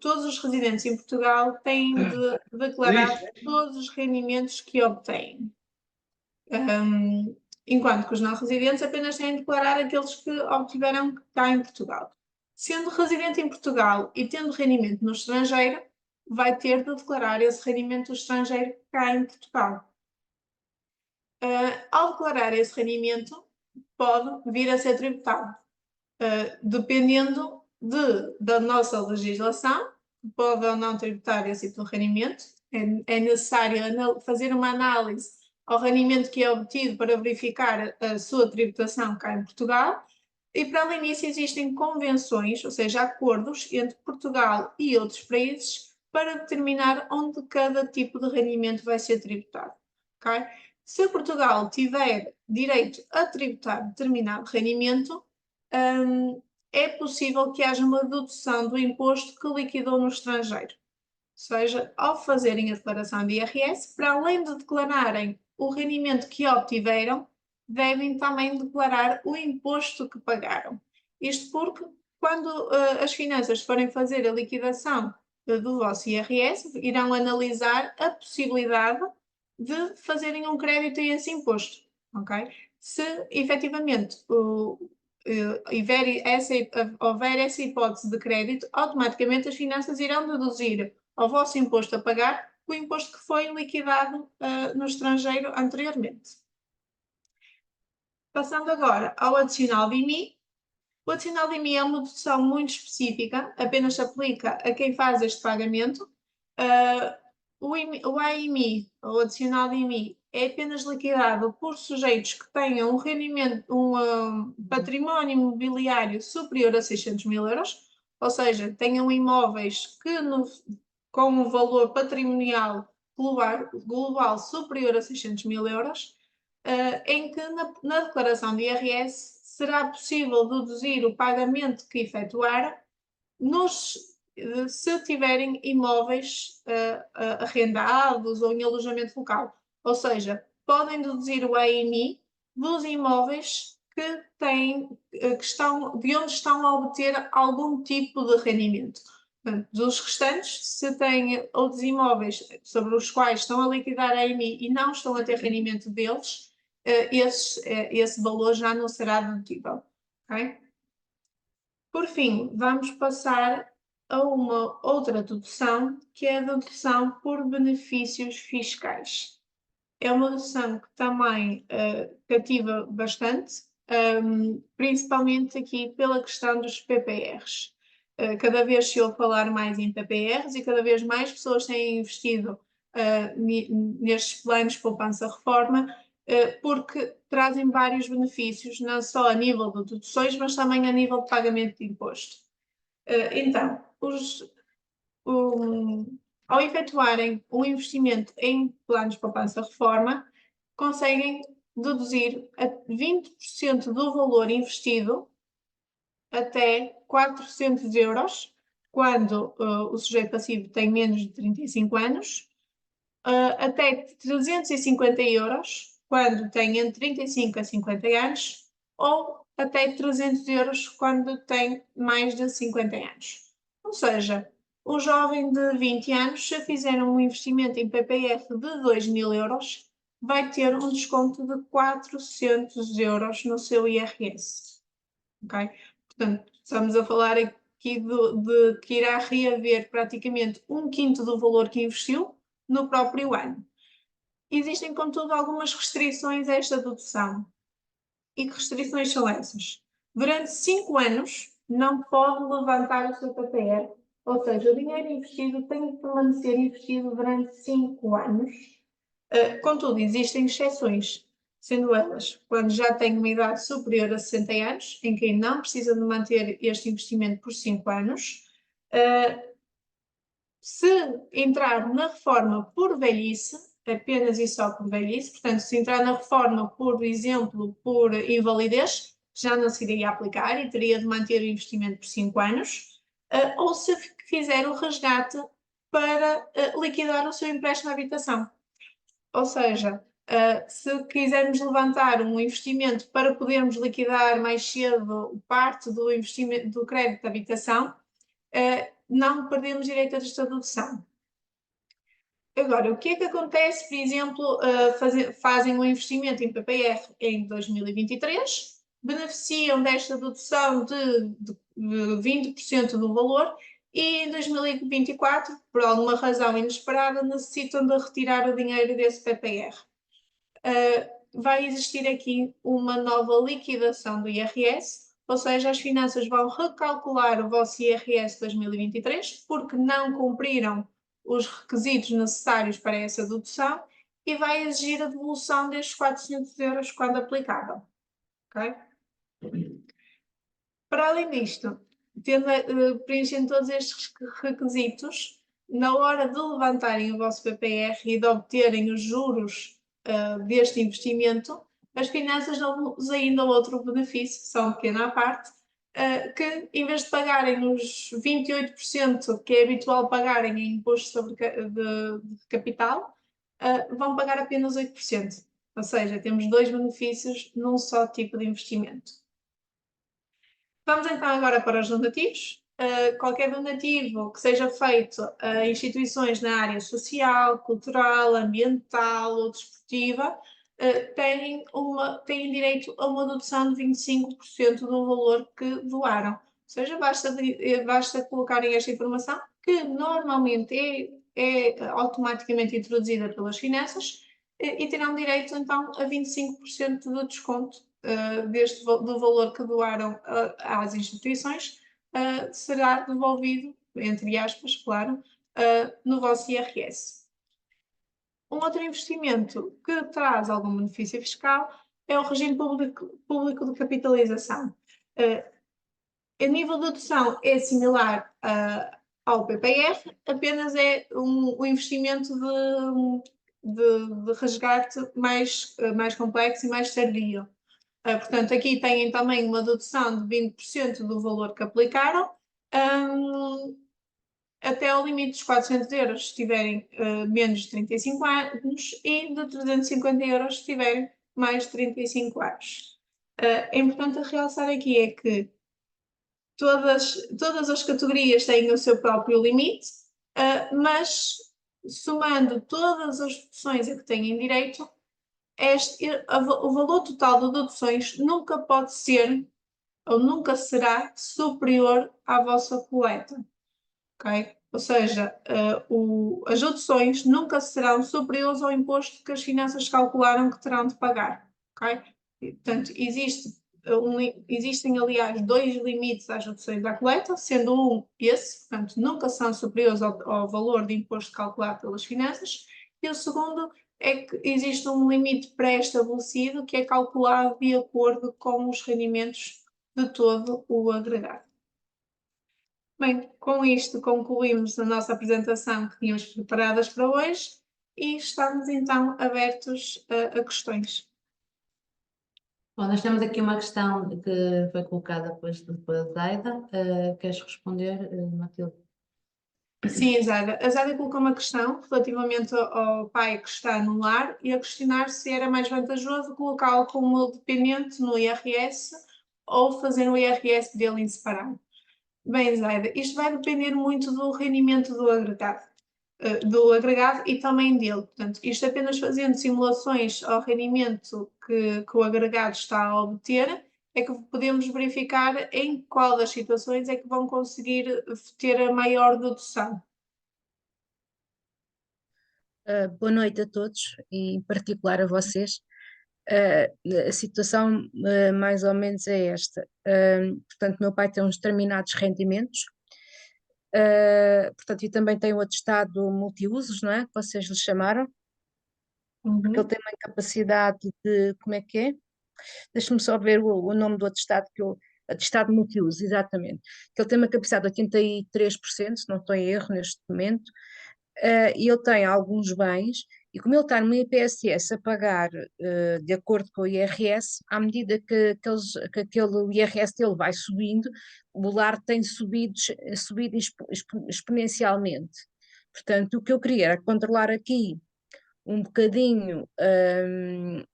todos os residentes em Portugal têm de declarar todos os rendimentos que obtêm. Enquanto que os não residentes apenas têm de declarar aqueles que obtiveram cá em Portugal. Sendo residente em Portugal e tendo rendimento no estrangeiro, vai ter de declarar esse rendimento do estrangeiro cá em Portugal. Ao declarar esse rendimento, pode vir a ser tributado, dependendo da nossa legislação, pode ou não tributar esse tipo de rendimento. É necessário fazer uma análise ao rendimento que é obtido para verificar a sua tributação cá em Portugal. E para além disso existem convenções, ou seja, acordos entre Portugal e outros países para determinar onde cada tipo de rendimento vai ser tributado. Okay? Se Portugal tiver direito a tributar determinado rendimento, é possível que haja uma dedução do imposto que liquidou no estrangeiro. Ou seja, ao fazerem a declaração de IRS, para além de declararem o rendimento que obtiveram, devem também declarar o imposto que pagaram. Isto porque, quando as finanças forem fazer a liquidação do vosso IRS, irão analisar a possibilidade de fazerem um crédito a esse imposto. Okay? Se efetivamente houver essa hipótese de crédito, automaticamente as finanças irão deduzir ao vosso imposto a pagar o imposto que foi liquidado no estrangeiro anteriormente. Passando agora ao adicional de IMI. O adicional de IMI é uma dedução muito específica, apenas se aplica a quem faz este pagamento. O AIMI, o adicional de IMI, é apenas liquidado por sujeitos que tenham um rendimento, património imobiliário superior a 600 mil euros, ou seja, tenham imóveis que com um valor patrimonial global superior a 600 mil euros, em que na declaração de IRS será possível deduzir o pagamento que efetuar se tiverem imóveis arrendados ou em alojamento local. Ou seja, podem deduzir o AMI dos imóveis de onde estão a obter algum tipo de rendimento. Portanto, dos restantes, se têm outros imóveis sobre os quais estão a liquidar a IMI e não estão a ter rendimento deles, esse valor já não será dedutível. Okay? Por fim, vamos passar a uma outra dedução, que é a dedução por benefícios fiscais. É uma dedução que também cativa bastante, principalmente aqui pela questão dos PPRs. Cada vez se ouve falar mais em PPRs e cada vez mais pessoas têm investido nestes planos poupança-reforma, porque trazem vários benefícios, não só a nível de deduções, mas também a nível de pagamento de imposto. Então, ao efetuarem um investimento em planos de poupança-reforma, conseguem deduzir a 20% do valor investido até 400 euros, quando o sujeito passivo tem menos de 35 anos, até 350 euros, quando tem entre 35 a 50 anos, ou até 300 euros, quando tem mais de 50 anos. Ou seja, o jovem de 20 anos, se fizer um investimento em PPR de 2.000 euros, vai ter um desconto de 400 euros no seu IRS. Okay? Portanto, estamos a falar aqui de que irá reaver praticamente 1/5 do valor que investiu no próprio ano. Existem, contudo, algumas restrições a esta dedução. E que restrições são essas? Durante 5 anos, não pode levantar o seu PPR, ou seja, o dinheiro investido tem que permanecer investido durante 5 anos. Contudo, existem exceções, sendo elas quando já tem uma idade superior a 60 anos, em que não precisa de manter este investimento por 5 anos. Se entrar na reforma por velhice, apenas e só por velhice, portanto, se entrar na reforma, por exemplo, por invalidez, já não se iria aplicar e teria de manter o investimento por 5 anos, ou se fizer o resgate para liquidar o seu empréstimo de habitação. Ou seja, se quisermos levantar um investimento para podermos liquidar mais cedo parte do investimento do crédito de habitação, não perdemos direito a esta dedução. Agora, o que é que acontece, por exemplo, fazem um investimento em PPR em 2023, beneficiam desta dedução de 20% do valor e em 2024, por alguma razão inesperada, necessitam de retirar o dinheiro desse PPR. Vai existir aqui uma nova liquidação do IRS, ou seja, as finanças vão recalcular o vosso IRS 2023 porque não cumpriram os requisitos necessários para essa dedução e vai exigir a devolução destes 400 euros quando aplicável. Okay? Para além disto, preenchendo todos estes requisitos, na hora de levantarem o vosso PPR e de obterem os juros deste investimento, as finanças dão-vos ainda outro benefício, só uma pequena parte, que em vez de pagarem os 28% que é habitual pagarem em imposto de capital, vão pagar apenas 8%. Ou seja, temos dois benefícios num só tipo de investimento. Vamos então agora para os donativos. Qualquer donativo que seja feito a instituições na área social, cultural, ambiental ou desportiva têm direito a uma dedução de 25% do valor que doaram. Ou seja, basta colocarem esta informação, que normalmente é automaticamente introduzida pelas finanças, e terão direito então a 25% de desconto do valor que doaram às instituições, será devolvido, entre aspas, claro, no vosso IRS. Um outro investimento que traz algum benefício fiscal é o regime público de capitalização. A nível de dedução é similar ao PPR, apenas é um investimento de resgate mais complexo e mais tardio. Portanto, aqui têm também uma dedução de 20% do valor que aplicaram, até ao limite dos 400 euros se tiverem menos de 35 anos e de 350 euros se tiverem mais de 35 anos. É importante realçar aqui é que todas as categorias têm o seu próprio limite, mas somando todas as deduções a que têm direito, o valor total de deduções nunca pode ser ou nunca será superior à vossa coleta, ok? Ou seja, as deduções nunca serão superiores ao imposto que as finanças calcularam que terão de pagar, ok? E, portanto, existem, aliás, dois limites às deduções da coleta, sendo um esse, portanto, nunca são superiores ao valor de imposto calculado pelas finanças, e o segundo é que existe um limite pré-estabelecido que é calculado de acordo com os rendimentos de todo o agregado. Bem, com isto concluímos a nossa apresentação que tínhamos preparadas para hoje e estamos então abertos a questões. Bom, nós temos aqui uma questão que foi colocada depois da Zaida. Queres responder, Matilde? Sim, a Zaida colocou uma questão relativamente ao pai que está no lar e a questionar se era mais vantajoso colocá-lo como dependente no IRS ou fazer o IRS dele em separado. Bem, Zaida, isto vai depender muito do rendimento do agregado e também dele. Portanto, isto apenas fazendo simulações ao rendimento que o agregado está a obter, é que podemos verificar em qual das situações é que vão conseguir ter a maior dedução. Boa noite a todos e em particular a vocês. A situação mais ou menos é esta. Portanto, meu pai tem uns determinados rendimentos, portanto, e também tem o atestado multiusos, não é? Que vocês lhe chamaram, porque ele tem uma incapacidade de, como é que é? Deixa-me só ver o nome do atestado atestado multiuso, exatamente. Que ele tem uma capacidade de 83%, se não estou em erro neste momento, e ele tem alguns bens, e como ele está no IPSS a pagar de acordo com o IRS, à medida que aquele IRS dele vai subindo, o lar tem subido exponencialmente. Portanto, o que eu queria era controlar aqui um bocadinho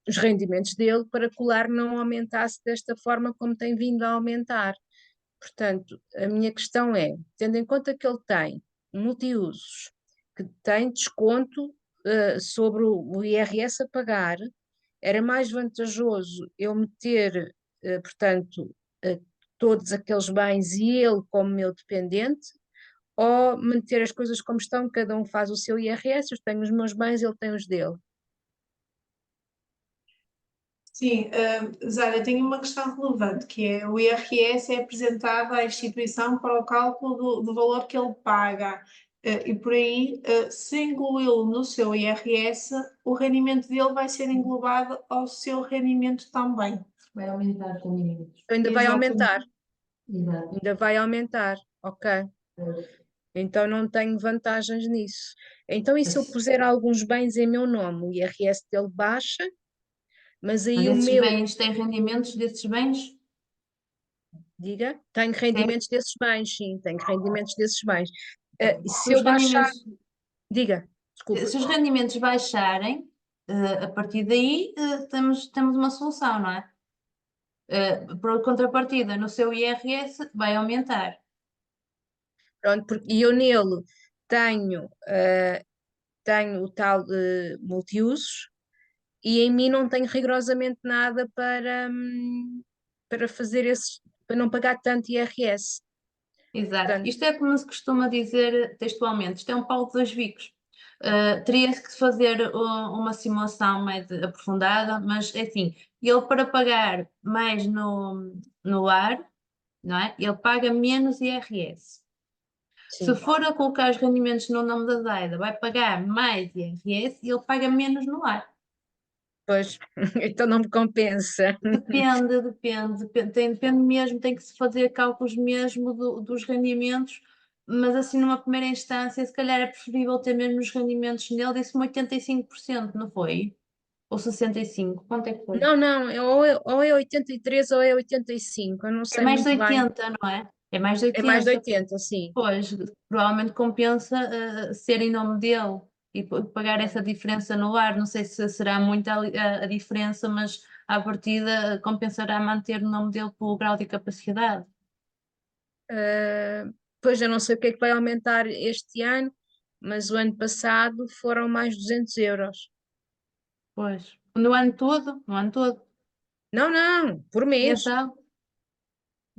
os rendimentos dele para que o lar não aumentasse desta forma como tem vindo a aumentar. Portanto, a minha questão é, tendo em conta que ele tem multiusos, que tem desconto sobre o IRS a pagar, era mais vantajoso eu meter, portanto, todos aqueles bens e ele como meu dependente, ou manter as coisas como estão, cada um faz o seu IRS, eu tenho os meus bens, ele tem os dele. Sim, Zara, tenho uma questão relevante, que é o IRS é apresentado à instituição para o cálculo do valor que ele paga. E por aí, se incluí-lo no seu IRS, o rendimento dele vai ser englobado ao seu rendimento também. Vai aumentar os rendimentos. Ainda vai Exatamente. aumentar, Exato. ainda vai aumentar, ok. Então não tenho vantagens nisso. Então, e se eu puser alguns bens em meu nome, o IRS dele baixa, mas aí Mas o esses meu, bens têm rendimentos desses bens? diga, tenho rendimentos desses bens, sim, tenho rendimentos desses bens. Se Se eu os baixar, rendimentos, diga, desculpa. se os rendimentos baixarem, a partir daí temos uma solução, não é? Por contrapartida, no seu IRS vai aumentar. Pronto, e eu nele tenho o tal multiusos e em mim não tenho rigorosamente nada para fazer esses, para não pagar tanto IRS. Exato. Portanto, Isto é como se costuma dizer textualmente, isto é um pau de dois bicos. Teria que fazer uma simulação mais aprofundada, mas é assim, ele para pagar mais no ar, não é? Ele paga menos IRS. Se sim, for a colocar os rendimentos no nome da Zaida, vai pagar mais IRS e ele paga menos no ar. pois, então não me compensa. Depende mesmo, tem que se fazer cálculos mesmo dos rendimentos, mas assim numa primeira instância, se calhar é preferível ter mesmo os rendimentos nele, disse-me 85%, não foi? Ou 65%, quanto é que foi? Não, não, ou é 83 ou é 85, eu não É sei mais de muito bem. 80, não é? É mais de É mais de 80. 80, sim. Pois, provavelmente compensa ser em nome dele e pagar essa diferença no ar. Não sei se será muita a diferença, mas à partida compensará manter o nome dele pelo grau de capacidade. Pois eu não sei o que é que vai aumentar este ano, mas o ano passado foram mais 200 euros. Pois, no ano todo, Não, por mês. mensal.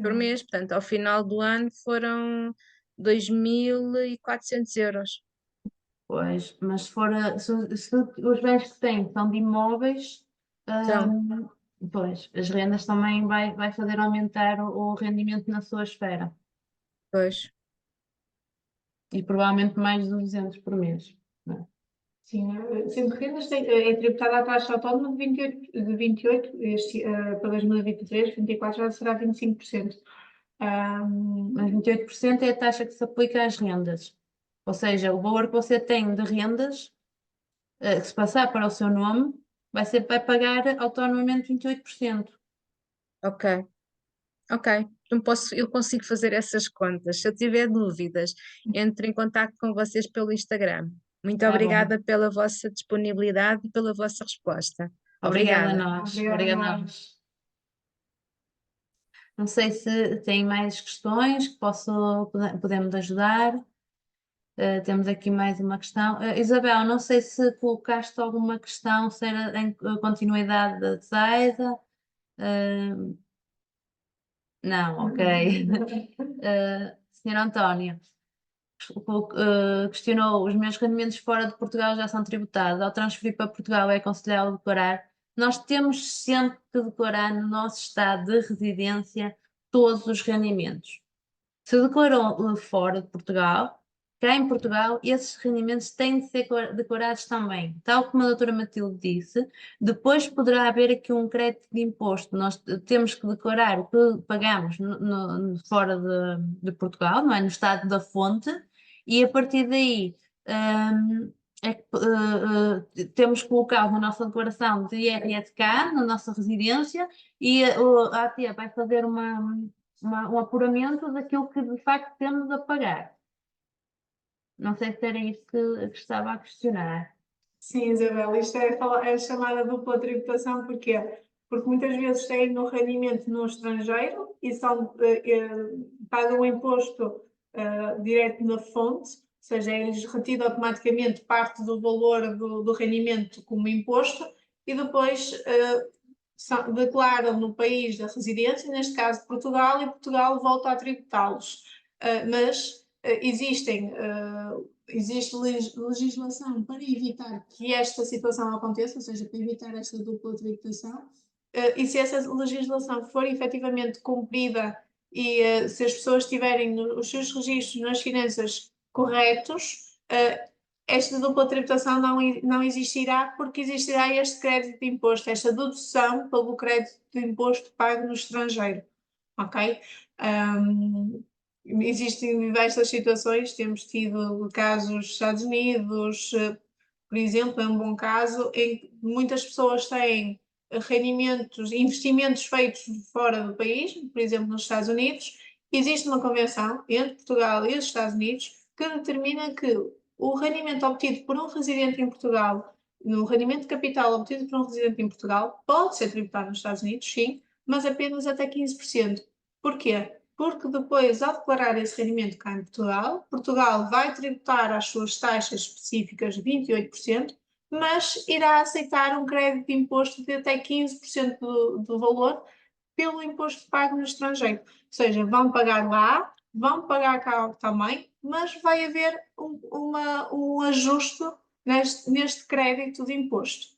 Por mês, portanto, ao final do ano foram 2.400 euros. Pois, mas se for, se os bens que tem são de imóveis, Então, pois, as rendas também vai fazer aumentar o rendimento na sua esfera. pois, E provavelmente mais de 200 por mês. Não é? Sim, sendo que rendas é tributada a taxa autónoma de 28 para 2023, 24 já será 25%. Mas 28% é a taxa que se aplica às rendas. Ou seja, o valor que você tem de rendas, que se passar para o seu nome, vai pagar autonomamente 28%. ok, ok. Eu consigo fazer essas contas. Se eu tiver dúvidas, entre em contato com vocês pelo Instagram. Muito Tá bom. obrigada pela vossa disponibilidade e pela vossa resposta. Obrigada a Obrigada. nós. Obrigada a Obrigada a nós. nós. Não sei se tem mais questões que podemos ajudar. Temos aqui mais uma questão. Isabel, não sei se colocaste alguma questão, se era em continuidade da Zaida. Não, ok. Senhor António, questionou: os meus rendimentos fora de Portugal já são tributados. Ao transferir para Portugal é aconselhável declarar? Nós temos sempre que declarar no nosso estado de residência todos os rendimentos. Se declarou fora de Portugal, cá em Portugal, esses rendimentos têm de ser declarados também. Tal como a doutora Matilde disse, depois poderá haver aqui um crédito de imposto. Nós temos que declarar o que pagamos fora de Portugal, não é? No estado da fonte, e a partir daí. Temos que colocá-lo na nossa declaração de IRS-cá, na nossa residência, e a AT vai fazer um apuramento daquilo que de facto temos a pagar. Não sei se era isso que estava a questionar. Sim, Isabel, isto é chamada dupla tributação, porquê? Porque muitas vezes têm no rendimento no estrangeiro e pagam o imposto direto na fonte, ou seja, é-lhes retido automaticamente parte do valor do rendimento como imposto e depois declaram no país da residência, neste caso Portugal, e Portugal volta a tributá-los. Mas existe legislação para evitar que esta situação aconteça, ou seja, para evitar esta dupla tributação. E se essa legislação for efetivamente cumprida e se as pessoas tiverem os seus registros nas finanças corretos, esta dupla tributação não existirá, porque existirá este crédito de imposto, esta dedução pelo crédito de imposto pago no estrangeiro. Ok? Existem diversas situações, temos tido casos nos Estados Unidos, por exemplo, é um bom caso em que muitas pessoas têm rendimentos, investimentos feitos fora do país, por exemplo, nos Estados Unidos. Existe uma convenção entre Portugal e os Estados Unidos que determina que o rendimento obtido por um residente em Portugal, no rendimento de capital obtido por um residente em Portugal, pode ser tributado nos Estados Unidos, sim, mas apenas até 15%. Porquê? Porque depois, ao declarar esse rendimento cá em Portugal, Portugal vai tributar as suas taxas específicas de 28%, mas irá aceitar um crédito de imposto de até 15% do valor pelo imposto pago no estrangeiro. Ou seja, vão pagar lá, vão pagar cá também, mas vai haver um ajuste neste crédito de imposto.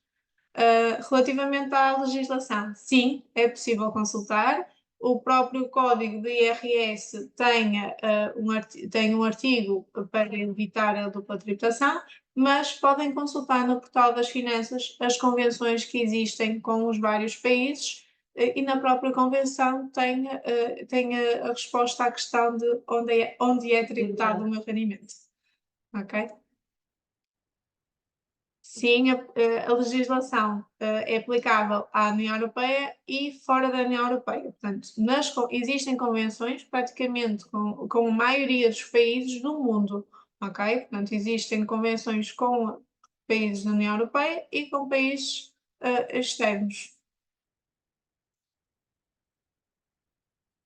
Relativamente à legislação, sim, é possível consultar. O próprio Código de IRS tem um artigo para evitar a dupla tributação, mas podem consultar no portal das finanças as convenções que existem com os vários países e na própria convenção tem a resposta à questão de onde é tributado o meu rendimento. Ok? Sim, a legislação é aplicável à União Europeia e fora da União Europeia. Portanto, existem convenções praticamente com a maioria dos países do mundo, ok? Portanto, existem convenções com países da União Europeia e com países externos.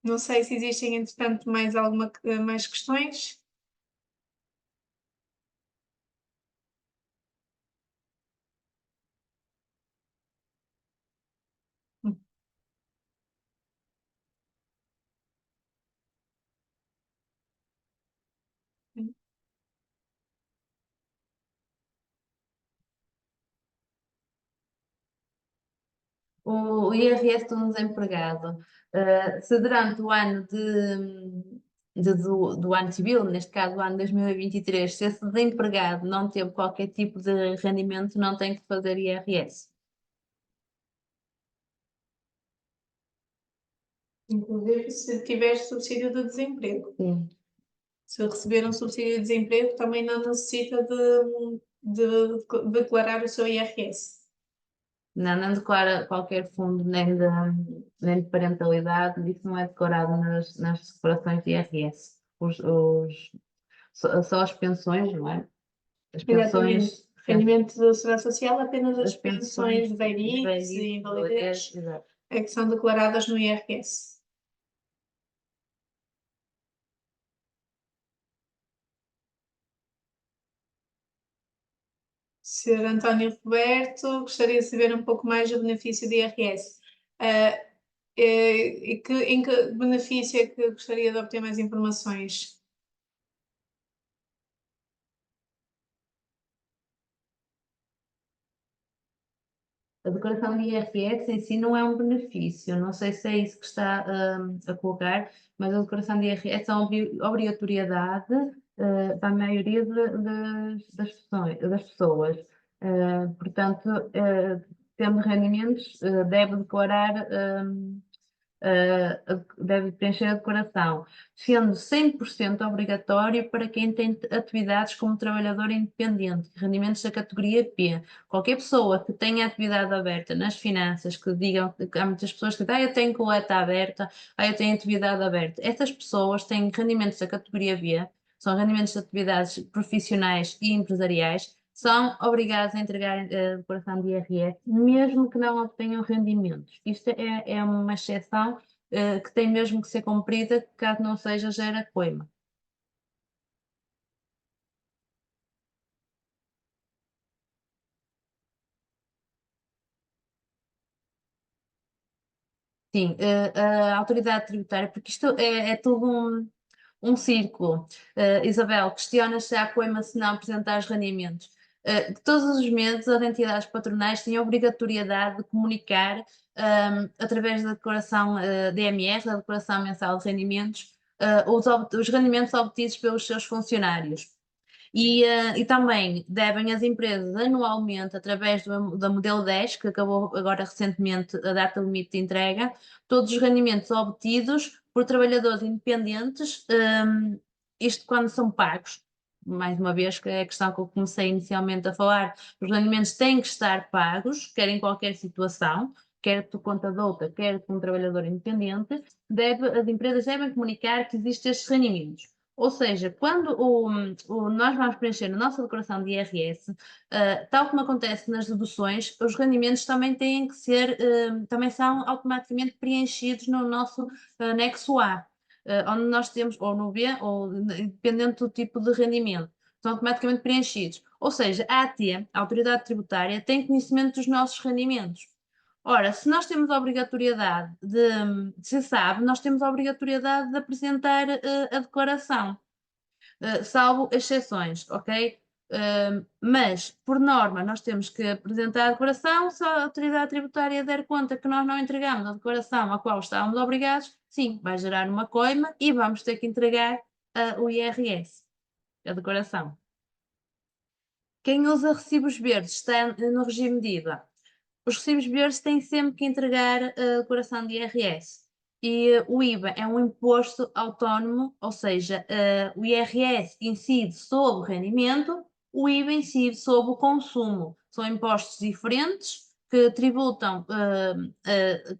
Não sei se existem, entretanto, mais questões. O IRS do desempregado, se durante o ano do ano civil, neste caso o ano 2023, se esse desempregado não teve qualquer tipo de rendimento, não tem que fazer IRS. Inclusive, se tiver subsídio de desemprego. Sim. Se receber um subsídio de desemprego, também não necessita de declarar o seu IRS. Não declara qualquer fundo nem de parentalidade, isso não é declarado nas declarações de IRS. Só as pensões, não é? As Exatamente. pensões. Rendimento da Segurança Social, apenas as As pensões pensões de velhice e invalidez exato. é que são declaradas no IRS. Sr. António Roberto, gostaria de saber um pouco mais do benefício do IRS. Em que benefício é que gostaria de obter mais informações? A declaração de IRS em si não é um benefício, não sei se é isso que está a colocar, mas a declaração de IRS é uma obrigatoriedade para a maioria das pessoas. Portanto, tendo rendimentos, deve declarar deve preencher a declaração, sendo 100% obrigatório para quem tem atividades como trabalhador independente, rendimentos da categoria P. Qualquer pessoa que tenha atividade aberta nas finanças, que digam que há muitas pessoas que dizem, eu tenho coleta aberta, eu tenho atividade aberta. Essas pessoas têm rendimentos da categoria B, são rendimentos de atividades profissionais e empresariais, são obrigados a entregar a declaração de IRS, mesmo que não obtenham rendimentos. Isto é uma exceção que tem mesmo que ser cumprida, caso não seja, gera coima. Sim, a autoridade tributária, porque isto é tudo um círculo. Isabel, questiona se há coima se não apresentar os rendimentos. Todos os meses as entidades patronais têm a obrigatoriedade de comunicar, através da declaração DMR, da Declaração Mensal de Rendimentos, os rendimentos obtidos pelos seus funcionários. E também devem as empresas anualmente, através da modelo 10, que acabou agora recentemente a data limite de entrega, todos os rendimentos obtidos por trabalhadores independentes, isto quando são pagos. Mais uma vez, que é a questão que eu comecei inicialmente a falar, os rendimentos têm que estar pagos, quer em qualquer situação, quer por conta de outra, quer como trabalhador independente, as empresas devem comunicar que existem estes rendimentos. Ou seja, quando nós vamos preencher a nossa declaração de IRS, tal como acontece nas deduções, os rendimentos também têm que ser, também são automaticamente preenchidos no nosso anexo A, onde nós temos, ou no B, ou dependendo do tipo de rendimento, são automaticamente preenchidos. Ou seja, a AT, a Autoridade Tributária, tem conhecimento dos nossos rendimentos. Ora, se nós temos a obrigatoriedade se sabe, nós temos a obrigatoriedade de apresentar a declaração, salvo exceções, ok? Mas, por norma, nós temos que apresentar a declaração. Se a autoridade tributária der conta que nós não entregamos a declaração a qual estávamos obrigados, sim, vai gerar uma coima e vamos ter que entregar o IRS, a declaração. Quem usa recibos verdes está no regime de IVA. Os recibos verdes têm sempre que entregar a declaração de IRS. E o IVA é um imposto autónomo, ou seja, o IRS incide sobre o rendimento, o IVA incide sobre o consumo. São impostos diferentes que tributam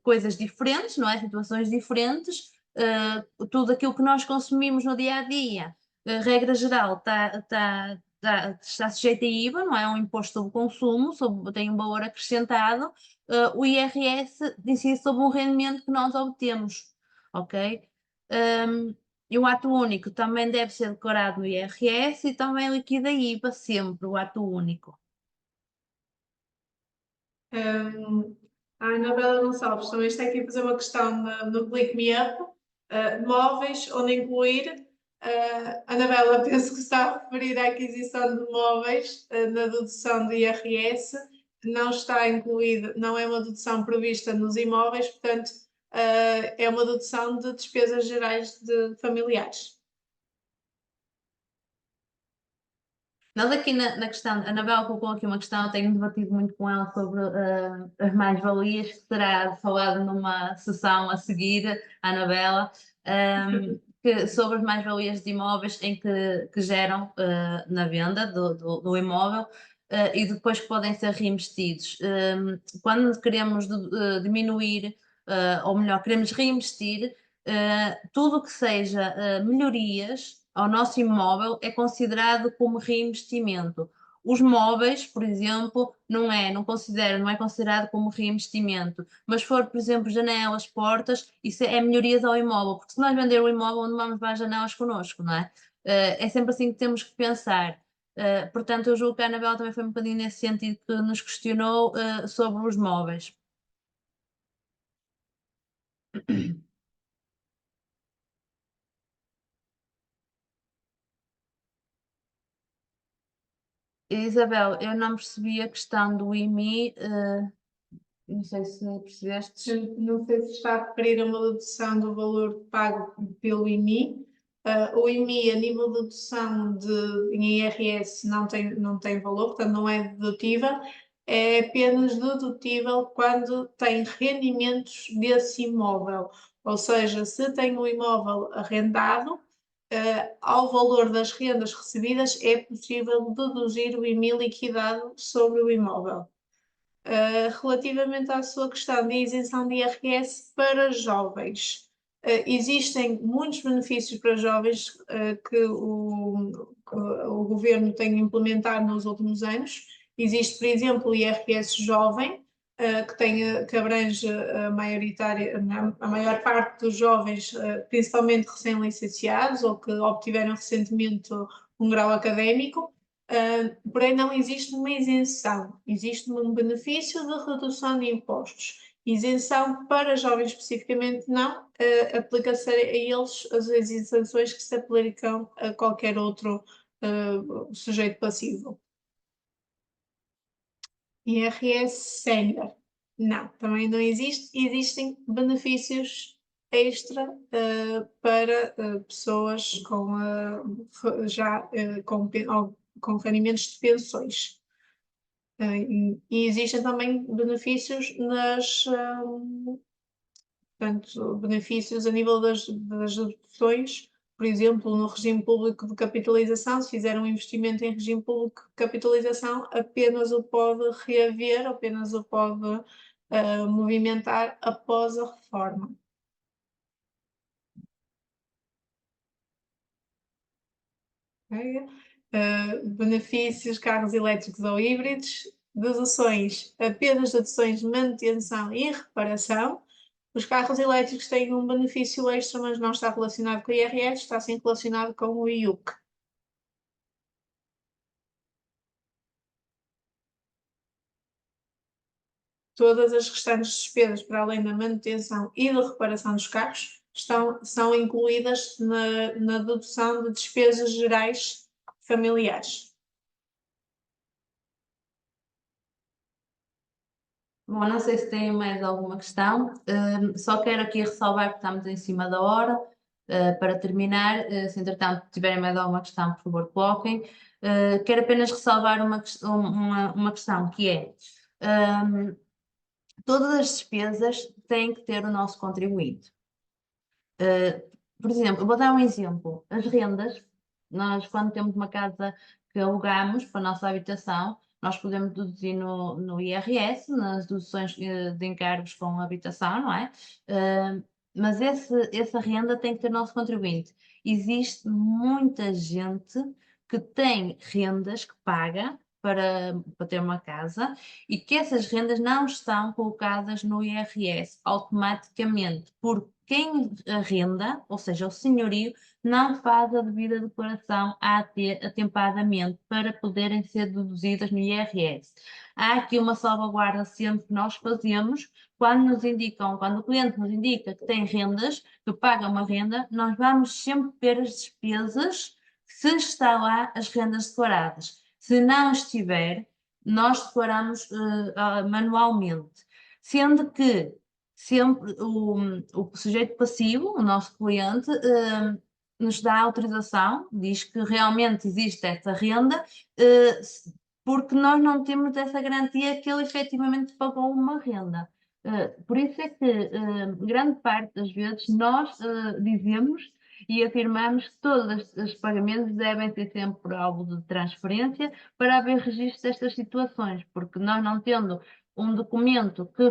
coisas diferentes, não é? Situações diferentes. Tudo aquilo que nós consumimos no dia a dia, regra geral, está sujeito a IVA, não é? É um imposto sobre o consumo, tem um valor acrescentado. O IRS incide sobre um rendimento que nós obtemos, ok? E o ato único também deve ser declarado no IRS e também liquida IVA sempre, o ato único. A Anabela Gonçalves também está aqui a fazer uma questão no Click Me Up, móveis, onde incluir. Anabela, penso que está a referir à aquisição de móveis na dedução do IRS, não está incluído, não é uma dedução prevista nos imóveis, portanto, é uma dedução de despesas gerais de familiares. Nós aqui na questão, a Anabela colocou aqui uma questão, eu tenho debatido muito com ela sobre as mais-valias, que será falado numa sessão a seguir, a Anabela, sobre as mais-valias de imóveis em que geram na venda do imóvel e depois que podem ser reinvestidos. Quando queremos diminuir, ou melhor, queremos reinvestir, tudo o que seja melhorias ao nosso imóvel é considerado como reinvestimento. Os móveis, por exemplo, não é considerado como reinvestimento. Mas se for, por exemplo, janelas, portas, isso é melhorias ao imóvel, porque se nós vender o imóvel, não vamos levar as janelas connosco, não é? É sempre assim que temos que pensar. Portanto, eu julgo que a Anabela também foi um bocadinho nesse sentido que nos questionou sobre os móveis. Isabel, eu não percebi a questão do IMI, não sei se percebeste. Não sei se está a referir a uma dedução do valor pago pelo IMI. O IMI, a nível de dedução em IRS, não tem valor, portanto não é dedutível, é apenas dedutível quando tem rendimentos desse imóvel. Ou seja, se tem um imóvel arrendado, ao valor das rendas recebidas é possível deduzir o IMI liquidado sobre o imóvel. Relativamente à sua questão de isenção de IRS para jovens, existem muitos benefícios para jovens que o governo tem implementado nos últimos anos. Existe, por exemplo, o IRS jovem, que abrange a maior parte dos jovens, principalmente recém-licenciados ou que obtiveram recentemente um grau académico. Porém, não existe uma isenção, existe um benefício de redução de impostos. Isenção para jovens especificamente não, aplica-se a eles as isenções que se aplicam a qualquer outro sujeito passivo. IRS sénior, não, também não existe. Existem benefícios extra para pessoas com rendimentos de pensões. E existem também benefícios portanto, benefícios a nível das deduções, por exemplo, no regime público de capitalização, se fizer um investimento em regime público de capitalização, apenas o pode reaver, apenas o pode movimentar após a reforma. Okay? Benefícios, carros elétricos ou híbridos, deduções, apenas deduções de manutenção e reparação. Os carros elétricos têm um benefício extra, mas não está relacionado com o IRS, está sim relacionado com o IUC. Todas as restantes despesas, para além da manutenção e da reparação dos carros, são incluídas na dedução de despesas gerais familiares. Bom, não sei se têm mais alguma questão, só quero aqui ressalvar que estamos em cima da hora, para terminar, se entretanto tiverem mais alguma questão, por favor, coloquem. Quero apenas ressalvar uma questão que é, todas as despesas têm que ter o nosso contribuinte. Por exemplo, eu vou dar um exemplo, as rendas, nós quando temos uma casa que alugamos para a nossa habitação, nós podemos deduzir no IRS, nas deduções de encargos com habitação, não é? Mas essa renda tem que ter nosso contribuinte. Existe muita gente que tem rendas que paga para ter uma casa e que essas rendas não estão colocadas no IRS automaticamente, porque quem arrenda, ou seja, o senhorio, não faz a devida declaração atempadamente para poderem ser deduzidas no IRS. Há aqui uma salvaguarda sempre que nós fazemos quando o cliente nos indica que tem rendas, que paga uma renda, nós vamos sempre ver as despesas se está lá as rendas declaradas. Se não estiver, nós declaramos manualmente. Sendo que sempre o sujeito passivo, o nosso cliente, nos dá autorização, diz que realmente existe essa renda, porque nós não temos essa garantia que ele efetivamente pagou uma renda. Por isso é que grande parte das vezes nós dizemos e afirmamos que todos os pagamentos devem ser sempre por alvo de transferência para haver registro destas situações, porque nós não tendo um documento que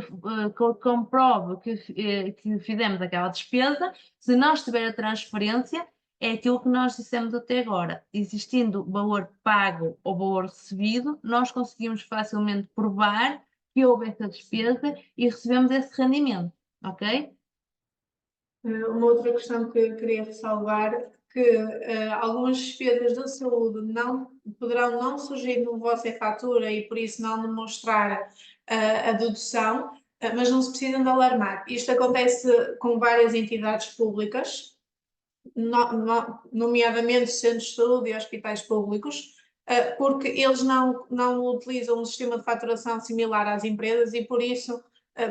comprove que fizemos aquela despesa, se não estiver a transferência, é aquilo que nós dissemos até agora. Existindo valor pago ou valor recebido, nós conseguimos facilmente provar que houve essa despesa e recebemos esse rendimento, ok? Uma outra questão que eu queria ressalvar, que algumas despesas da saúde poderão não surgir no vossa fatura e por isso não demonstrar a dedução, mas não se precisam de alarmar. Isto acontece com várias entidades públicas, nomeadamente centros de saúde e hospitais públicos, porque eles não utilizam um sistema de faturação similar às empresas e por isso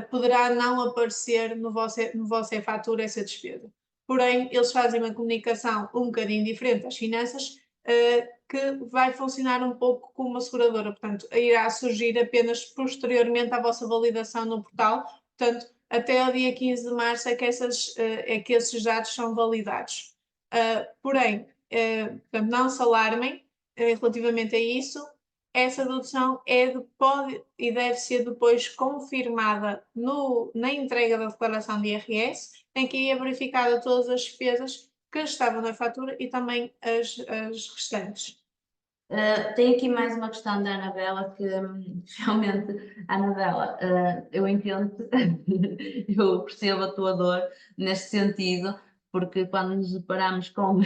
poderá não aparecer no vossa fatura essa despesa. Porém, eles fazem uma comunicação um bocadinho diferente às finanças, que vai funcionar um pouco como uma seguradora, portanto, irá surgir apenas posteriormente à vossa validação no portal, portanto, até ao dia 15 de março é que esses dados são validados. Porém, portanto, não se alarmem relativamente a isso. Essa dedução pode e deve ser depois confirmada na entrega da declaração de IRS, em que é verificada todas as despesas que estavam na fatura e também as restantes. Tem aqui mais uma questão da Anabela que realmente, Anabela, eu entendo, eu percebo a tua dor neste sentido, porque quando nos deparamos com,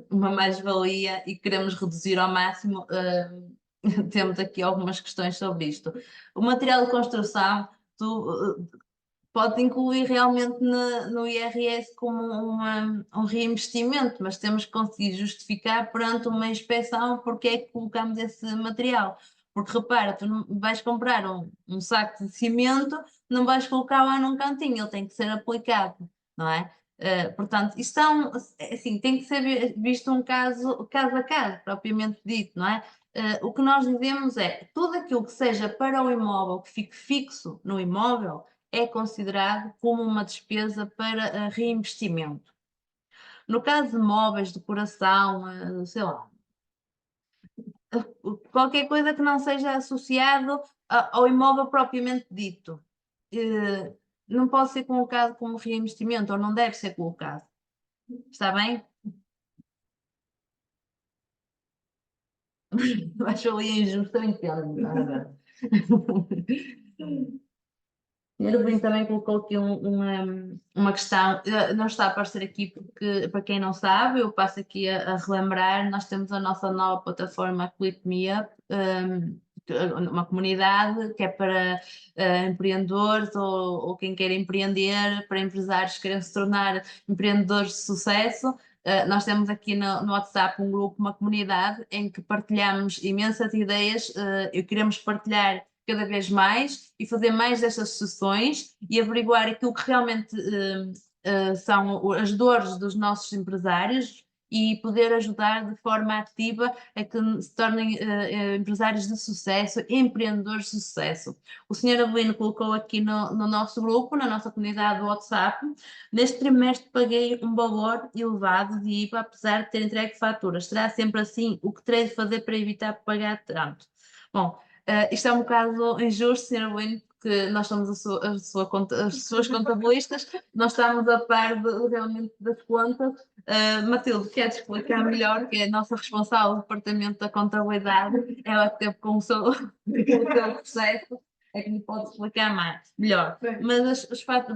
uma mais-valia e queremos reduzir ao máximo, temos aqui algumas questões sobre isto. O material de construção, pode incluir realmente no IRS como um reinvestimento, mas temos que conseguir justificar perante uma inspeção porque é que colocamos esse material. Porque repara, tu não vais comprar um saco de cimento, não vais colocar lá num cantinho, ele tem que ser aplicado, não é? Portanto, isto assim, tem que ser visto um caso a caso, propriamente dito, não é? O que nós dizemos é, tudo aquilo que seja para o imóvel, que fique fixo no imóvel, é considerado como uma despesa para reinvestimento. No caso de móveis, decoração, sei lá, qualquer coisa que não seja associado ao imóvel propriamente dito, não pode ser colocado como reinvestimento ou não deve ser colocado. Está bem? Acho ali injusto, eu entendo. O Sr. Bruno também colocou aqui uma questão, não está a aparecer aqui porque, para quem não sabe, eu passo aqui a relembrar, nós temos a nossa nova plataforma Clip Me Up, uma comunidade que é para empreendedores ou quem quer empreender, para empresários que querem se tornar empreendedores de sucesso. Nós temos aqui no WhatsApp um grupo, uma comunidade, em que partilhamos imensas ideias e queremos partilhar cada vez mais e fazer mais destas sessões e averiguar aquilo que realmente são as dores dos nossos empresários e poder ajudar de forma ativa a que se tornem empresários de sucesso, empreendedores de sucesso. O Sr. Avelino colocou aqui no nosso grupo, na nossa comunidade do WhatsApp, neste trimestre paguei um valor elevado de IVA, apesar de ter entregue faturas. Será sempre assim? O que terei de fazer para evitar pagar tanto? Bom, isto é um bocado injusto, Sr. Avelino, que nós somos as suas contabilistas, nós estamos a par realmente das contas. Matilde, queres explicar melhor, que é a nossa responsável do departamento da contabilidade, ela que teve com o seu processo, é que me pode explicar mais, melhor. Mas os fatos,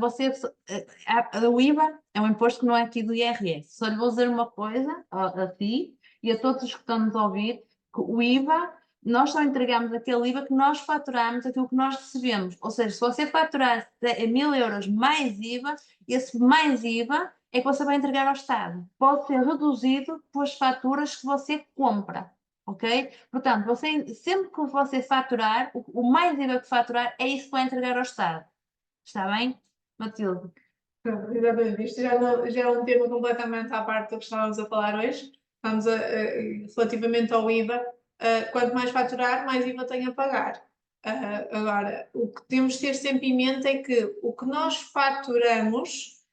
o IVA é um imposto que não é aqui do IRS. Só lhe vou dizer uma coisa a ti e a todos os que estão nos a ouvir, que o IVA, nós só entregamos aquele IVA que nós faturamos, aquilo que nós recebemos. Ou seja, se você faturar 1.000 euros mais IVA, esse mais IVA é que você vai entregar ao Estado. Pode ser reduzido pelas faturas que você compra. Ok? Portanto, sempre que você faturar, o mais IVA que faturar é isso que vai entregar ao Estado. Está bem, Matilde? Exatamente, isto já é um tema completamente à parte do que estávamos a falar hoje. Relativamente ao IVA, quanto mais faturar, mais IVA tem a pagar. Agora, o que temos de ter sempre em mente é que o que nós faturamos,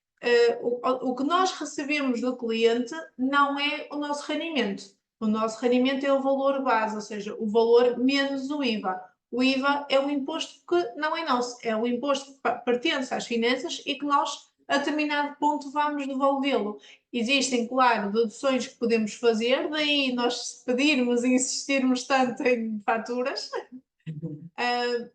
o que nós recebemos do cliente não é o nosso rendimento. O nosso rendimento é o valor base, ou seja, o valor menos o IVA. O IVA é um imposto que não é nosso, é um imposto que pertence às finanças e que nós, a determinado ponto, vamos devolvê-lo. Existem, claro, deduções que podemos fazer, daí nós pedirmos e insistirmos tanto em faturas,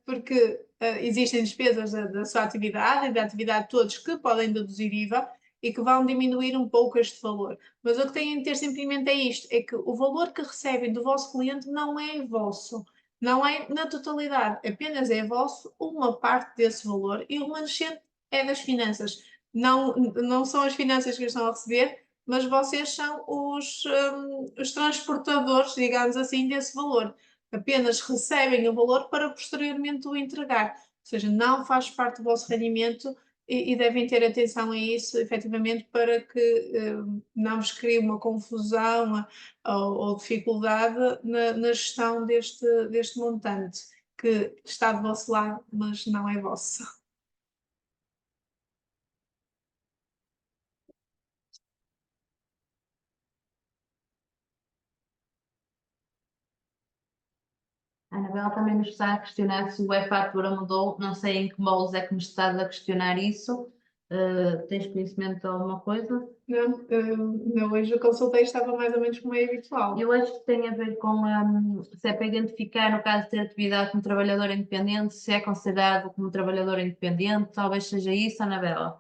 porque existem despesas da sua atividade e da atividade de todos que podem deduzir IVA e que vão diminuir um pouco este valor. Mas o que têm de ter sempre em mente é isto, é que o valor que recebem do vosso cliente não é vosso, não é na totalidade, apenas é vosso uma parte desse valor e o remanescente é das finanças. Não são as finanças que estão a receber, mas vocês são os transportadores, digamos assim, desse valor. Apenas recebem o valor para posteriormente o entregar. Ou seja, não faz parte do vosso rendimento e devem ter atenção a isso, efetivamente, para que não vos crie uma confusão ou dificuldade na gestão deste montante, que está do vosso lado, mas não é vosso. A Anabela também nos está a questionar se o e-fatura mudou. Não sei em que moldes é que nos estás a questionar isso. Tens conhecimento de alguma coisa? Não, hoje eu consultei, estava mais ou menos como é habitual. Eu acho que tem a ver com se é para identificar, no caso de ter atividade como trabalhador independente, se é considerado como trabalhador independente, talvez seja isso, Anabela.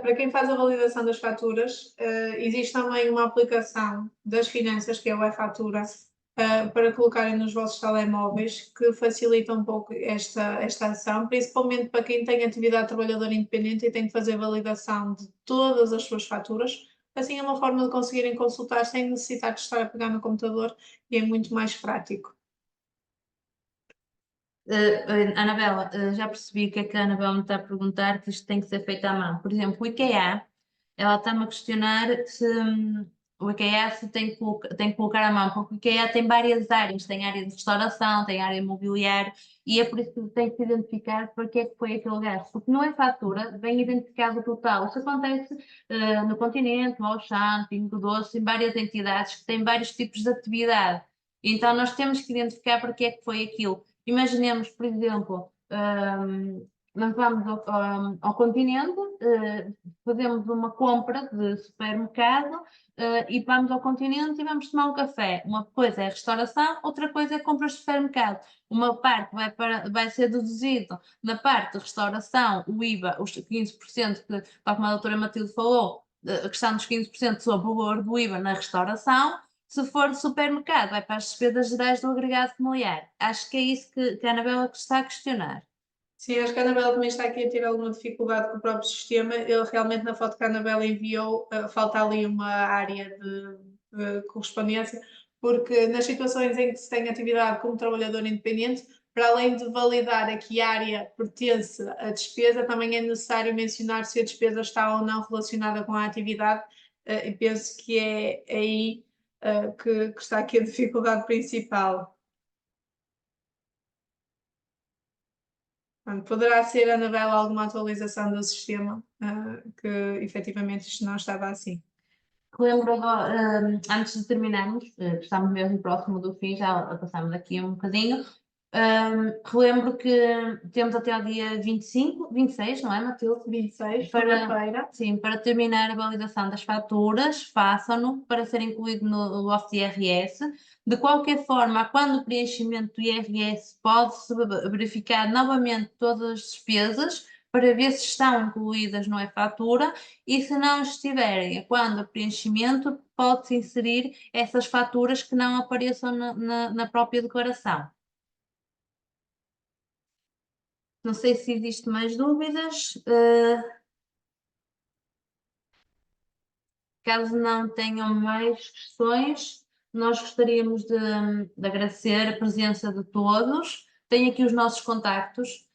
Para quem faz a validação das faturas, existe também uma aplicação das finanças, que é o e-fatura, para colocarem nos vossos telemóveis, que facilita um pouco esta ação, principalmente para quem tem atividade de trabalhador independente e tem que fazer validação de todas as suas faturas. Assim é uma forma de conseguirem consultar sem necessitar de estar a pegar no computador e é muito mais prático. Anabela, já percebi o que é que a Anabela me está a perguntar, que isto tem que ser feito à mão. Por exemplo, o IKEA, ela está-me a questionar se o IKEA se tem que colocar à mão, porque o IKEA tem várias áreas, tem área de restauração, tem área imobiliária, e é por isso que tem que se identificar para que é que foi aquele gasto, porque não é fatura, vem identificado o total. Isso acontece no Continente, no Auchan, Pingo Doce, em várias entidades que têm vários tipos de atividade. Então nós temos que identificar para que é que foi aquilo. Imaginemos, por exemplo, nós vamos ao Continente, fazemos uma compra de supermercado, e vamos ao Continente e vamos tomar um café. Uma coisa é restauração, outra coisa é compras de supermercado. Uma parte vai ser deduzido na parte de restauração, o IVA, os 15%, que, tal como a doutora Matilde falou, a questão dos 15% sobre o valor do IVA na restauração. Se for de supermercado, vai para as despesas gerais do agregado familiar. Acho que é isso que a Anabela está a questionar. Sim, acho que a Anabela também está aqui a ter alguma dificuldade com o próprio sistema. Ele realmente, na foto que a Anabela enviou, falta ali uma área de correspondência, porque nas situações em que se tem atividade como trabalhador independente, para além de validar a que área pertence a despesa, também é necessário mencionar se a despesa está ou não relacionada com a atividade, e penso que é aí que está aqui a dificuldade principal. Portanto, poderá ser, Anabela, alguma atualização do sistema, que efetivamente isto não estava assim. relembro agora, antes de terminarmos, estamos mesmo próximo do fim, já passamos aqui um bocadinho. Relembro que temos até ao dia 25, 26, não é, Matilde? 26, Para- segunda-feira. Sim, para terminar a validação das faturas, façam-no para ser incluído no vosso IRS. De qualquer forma, quando o preenchimento do IRS, pode-se verificar novamente todas as despesas para ver se estão incluídas no e-fatura e se não estiverem, quando o preenchimento, pode-se inserir essas faturas que não apareçam na própria declaração. Não sei se existe mais dúvidas. Caso não tenham mais questões, nós gostaríamos de agradecer a presença de todos. Tenho aqui os nossos contactos.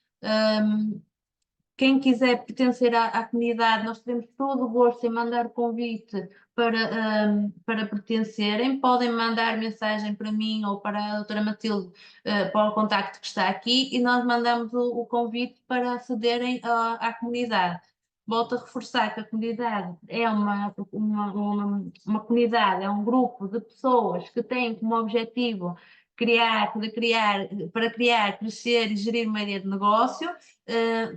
Quem quiser pertencer à comunidade, nós teremos todo o gosto em mandar o convite para pertencerem. Podem mandar mensagem para mim ou para a doutora Matilde, para o contacto que está aqui, e nós mandamos o convite para acederem à comunidade. Volto a reforçar que a comunidade é uma comunidade, é um grupo de pessoas que têm como objetivo para criar, crescer e gerir uma ideia de negócio.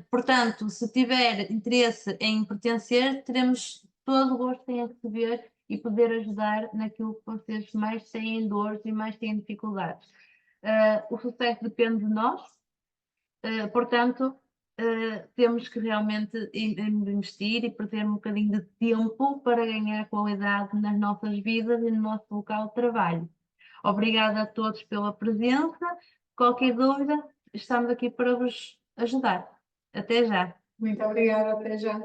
Portanto, se tiver interesse em pertencer, teremos todo o gosto em receber e poder ajudar naquilo que vocês mais têm dores e mais têm dificuldades. O sucesso depende de nós, portanto, temos que realmente investir e perder um bocadinho de tempo para ganhar qualidade nas nossas vidas e no nosso local de trabalho. Obrigada a todos pela presença. Qualquer dúvida, estamos aqui para vos ajudar. Até já. Muito obrigada, até já.